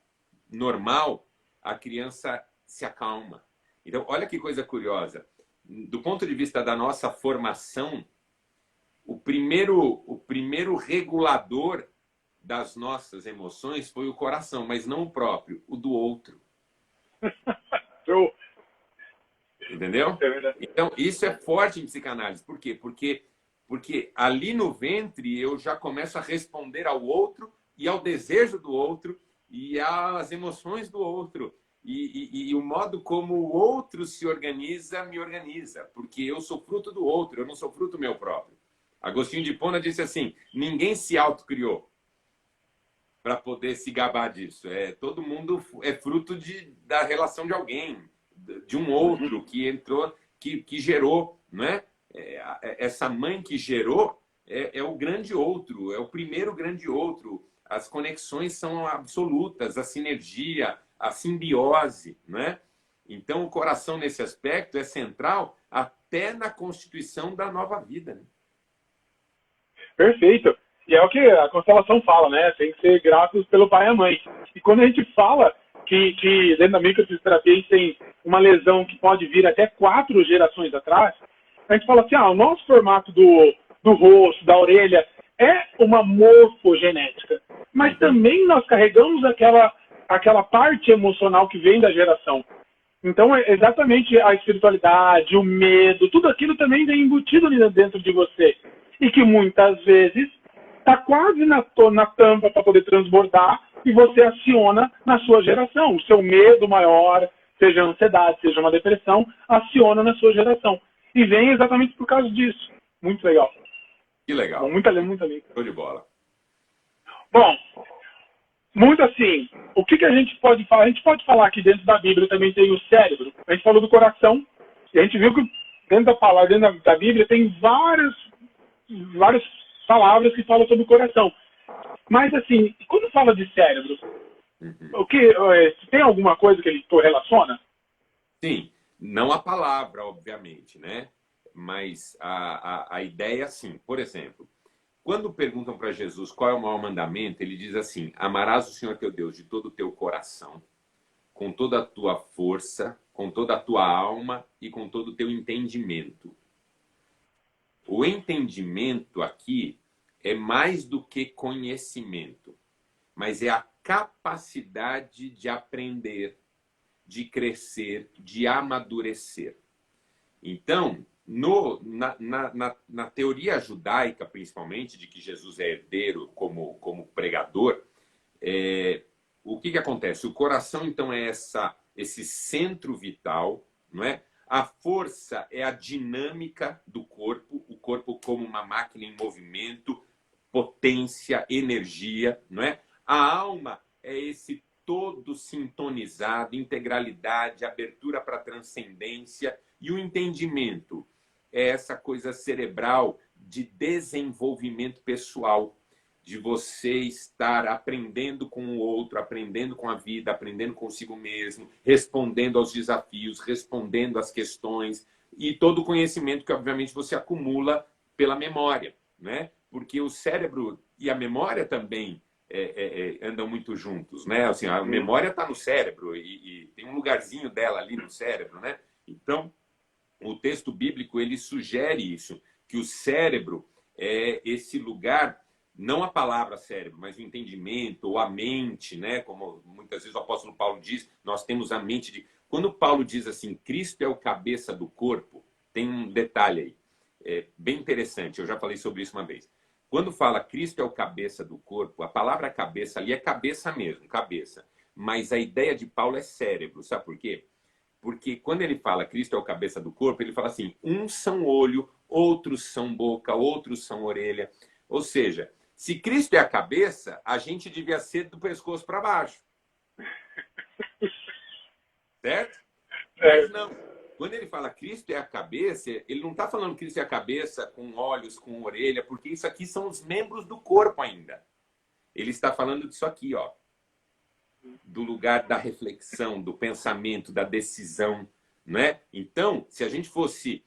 [SPEAKER 2] normal, a criança se acalma. Então, olha que coisa curiosa. Do ponto de vista da nossa formação, o primeiro regulador das nossas emoções foi o coração, mas não o próprio, o do outro. Entendeu? Então, isso é forte em psicanálise. Por quê? Porque ali no ventre eu já começo a responder ao outro e ao desejo do outro e às emoções do outro. E o modo como o outro se organiza, me organiza. Porque eu sou fruto do outro, eu não sou fruto meu próprio. Agostinho de Hipona disse assim: ninguém se autocriou para poder se gabar disso. Todo mundo é fruto da relação de alguém, de um outro que entrou, que gerou, não é? Essa mãe que gerou é o grande outro, é o primeiro grande outro. As conexões são absolutas, a sinergia, a simbiose, não é? Então, o coração, nesse aspecto, é central até na constituição da nova vida. Né?
[SPEAKER 3] Perfeito. E é o que a constelação fala, né? Tem que ser gratos pelo pai e a mãe. E quando a gente fala que dentro da microfisioterapia a gente tem uma lesão que pode vir até 4 gerações atrás, a gente fala assim, o nosso formato do rosto, da orelha, é uma morfogenética. Mas também nós carregamos aquela parte emocional que vem da geração. Então, exatamente a espiritualidade, o medo, tudo aquilo também vem embutido ali dentro de você. E que muitas vezes está quase na tampa para poder transbordar e você aciona na sua geração. O seu medo maior, seja ansiedade, seja uma depressão, aciona na sua geração. E vem exatamente por causa disso. Muito legal.
[SPEAKER 2] Que legal.
[SPEAKER 3] Bom, muita linda.
[SPEAKER 2] Show de bola.
[SPEAKER 3] Bom, muito assim, o que a gente pode falar? A gente pode falar que dentro da Bíblia também tem o cérebro. A gente falou do coração, e a gente viu que dentro da palavra, dentro da Bíblia, tem várias palavras que falam sobre o coração. Mas assim, quando fala de cérebro, tem alguma coisa que ele correlaciona?
[SPEAKER 2] Sim, não a palavra, obviamente, né? Mas a ideia, sim. Por exemplo, quando perguntam para Jesus qual é o maior mandamento, ele diz assim: amarás o Senhor teu Deus de todo o teu coração, com toda a tua força, com toda a tua alma e com todo o teu entendimento. O entendimento aqui é mais do que conhecimento, mas é a capacidade de aprender, de crescer, de amadurecer. Então, na teoria judaica, principalmente, de que Jesus é herdeiro como pregador, o que acontece? O coração, então, é esse centro vital, não é? A força é a dinâmica do corpo, o corpo como uma máquina em movimento, potência, energia, não é? A alma é esse todo sintonizado, integralidade, abertura para a transcendência, e o entendimento é essa coisa cerebral de desenvolvimento pessoal, de você estar aprendendo com o outro, aprendendo com a vida, aprendendo consigo mesmo, respondendo aos desafios, respondendo às questões, e todo o conhecimento que, obviamente, você acumula pela memória, né? Porque o cérebro e a memória também andam muito juntos, né? Assim, a memória está no cérebro e tem um lugarzinho dela ali no cérebro, né? Então, o texto bíblico, ele sugere isso, que o cérebro é esse lugar, não a palavra cérebro, mas o entendimento, ou a mente, né? Como muitas vezes o apóstolo Paulo diz, nós temos a mente de... Quando Paulo diz assim, Cristo é o cabeça do corpo, tem um detalhe aí, bem interessante, eu já falei sobre isso uma vez. Quando fala Cristo é o cabeça do corpo, a palavra cabeça ali é cabeça mesmo, cabeça. Mas a ideia de Paulo é cérebro, sabe por quê? Porque quando ele fala Cristo é o cabeça do corpo, ele fala assim, uns são olho, outros são boca, outros são orelha. Ou seja, se Cristo é a cabeça, a gente devia ser do pescoço para baixo. Certo? Mas não. Quando ele fala Cristo é a cabeça, ele não está falando Cristo é a cabeça com olhos, com orelha, porque isso aqui são os membros do corpo ainda. Ele está falando disso aqui, ó. Do lugar da reflexão, do pensamento, da decisão, né? Então, se a gente fosse...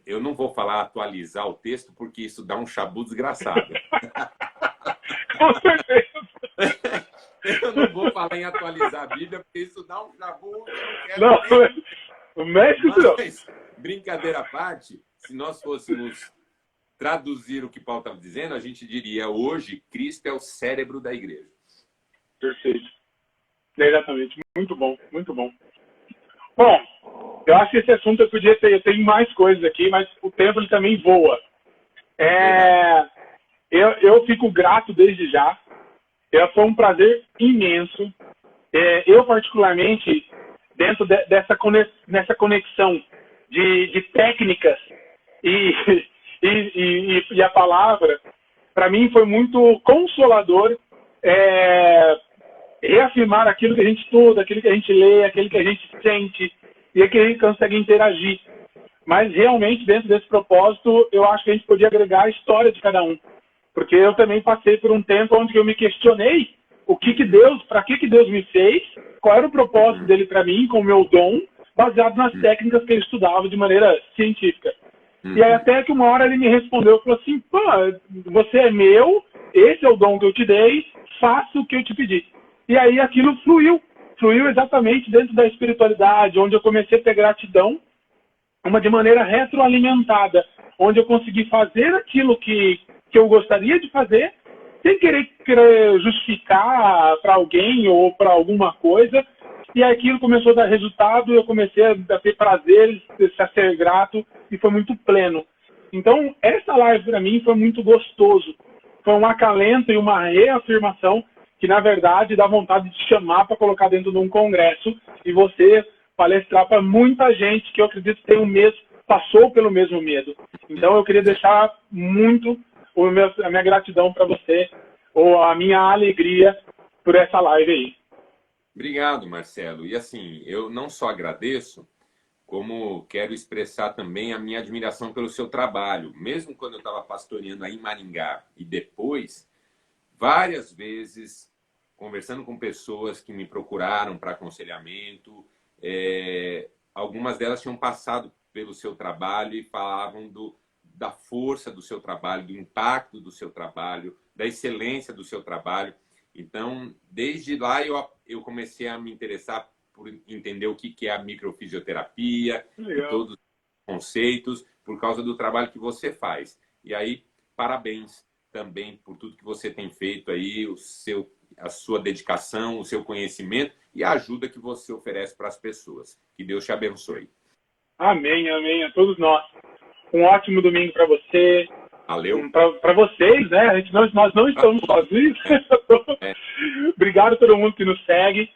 [SPEAKER 2] eu não vou falar atualizar o texto, porque isso dá um chabu desgraçado.
[SPEAKER 3] Com certeza.
[SPEAKER 2] Eu não vou falar em atualizar a Bíblia, porque isso dá um chabu que eu
[SPEAKER 3] Não,
[SPEAKER 2] não quero.
[SPEAKER 3] o México não.
[SPEAKER 2] Mas, brincadeira à parte, se nós fôssemos traduzir o que Paulo estava dizendo, a gente diria hoje, Cristo é o cérebro da igreja.
[SPEAKER 3] Perfeito. Exatamente. Muito bom, muito bom. Bom, eu acho que esse assunto eu podia ter... Tem mais coisas aqui, mas o tempo ele também voa. Eu fico grato desde já. Foi um prazer imenso. Eu, particularmente, dentro nessa conexão de técnicas e a palavra, para mim foi muito consolador reafirmar aquilo que a gente estuda, aquilo que a gente lê, aquilo que a gente sente e que a gente consegue interagir. Mas realmente, dentro desse propósito, eu acho que a gente podia agregar a história de cada um. Porque eu também passei por um tempo onde eu me questionei para que Deus me fez, qual era o propósito dele para mim, com o meu dom, baseado nas técnicas que eu estudava de maneira científica. E aí até que uma hora ele me respondeu, falou assim, pô, você é meu, esse é o dom que eu te dei, faça o que eu te pedi. E aí aquilo fluiu exatamente dentro da espiritualidade, onde eu comecei a ter gratidão de maneira retroalimentada, onde eu consegui fazer aquilo que eu gostaria de fazer, sem querer justificar para alguém ou para alguma coisa, e aquilo começou a dar resultado, eu comecei a ter prazeres, a ser grato, e foi muito pleno. Então, essa live para mim foi muito gostoso. Foi um acalento e uma reafirmação que, na verdade, dá vontade de chamar para colocar dentro de um congresso e você palestrar para muita gente que eu acredito tem o mesmo, passou pelo mesmo medo. Então, eu queria deixar muito a minha gratidão para você, ou a minha alegria por essa live aí.
[SPEAKER 2] Obrigado, Marcelo. E assim, eu não só agradeço, como quero expressar também a minha admiração pelo seu trabalho. Mesmo quando eu estava pastoreando aí em Maringá e depois, várias vezes, conversando com pessoas que me procuraram para aconselhamento, algumas delas tinham passado pelo seu trabalho e falavam da força do seu trabalho, do impacto do seu trabalho, da excelência do seu trabalho. Então, desde lá eu comecei a me interessar por entender o que é a microfisioterapia, e todos os conceitos, por causa do trabalho que você faz. E aí, parabéns também por tudo que você tem feito aí, a sua dedicação, o seu conhecimento e a ajuda que você oferece para as pessoas. Que Deus te abençoe.
[SPEAKER 3] Amém, amém, a todos nós. Um ótimo domingo para você.
[SPEAKER 2] Valeu.
[SPEAKER 3] Para vocês, né? Nós não estamos sozinhos. Obrigado a todo mundo que nos segue.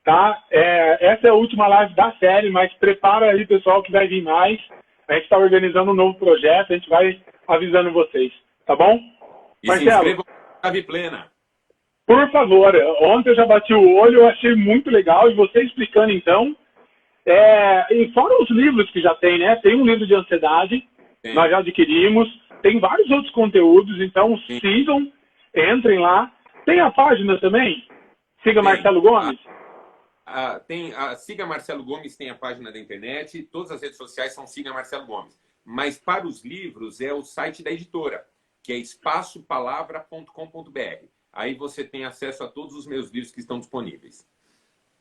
[SPEAKER 3] Tá? Essa é a última live da série, mas prepara aí, pessoal, que vai vir mais. A gente está organizando um novo projeto, a gente vai avisando vocês. Tá bom?
[SPEAKER 2] E
[SPEAKER 3] Marcelo,
[SPEAKER 2] se inscrevam na Chave Plena.
[SPEAKER 3] Por favor, ontem eu já bati o olho, eu achei muito legal, e você explicando então. E fora os livros que já tem, né? Tem um livro de ansiedade, nós já adquirimos, tem vários outros conteúdos, então sigam, entrem lá. Tem a página também? Siga Marcelo Gomes.
[SPEAKER 2] Siga Marcelo Gomes, tem a página da internet, todas as redes sociais são Siga Marcelo Gomes. Mas para os livros é o site da editora, que é espaçopalavra.com.br. Aí você tem acesso a todos os meus livros que estão disponíveis.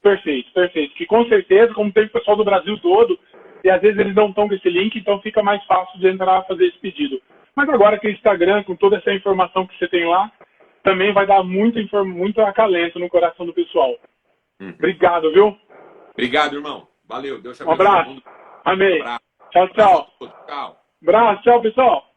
[SPEAKER 3] Perfeito, perfeito. Que com certeza, como tem o pessoal do Brasil todo, e às vezes eles não estão com esse link, então fica mais fácil de entrar e fazer esse pedido. Mas agora que o Instagram, com toda essa informação que você tem lá, também vai dar muito acalento no coração do pessoal. Obrigado, viu?
[SPEAKER 2] Obrigado, irmão. Valeu. Deus te
[SPEAKER 3] Um
[SPEAKER 2] abençoe.
[SPEAKER 3] abraço. Amém.
[SPEAKER 2] Um abraço.
[SPEAKER 3] Tchau, tchau.
[SPEAKER 2] Tchau.
[SPEAKER 3] Abraço. Tchau, pessoal.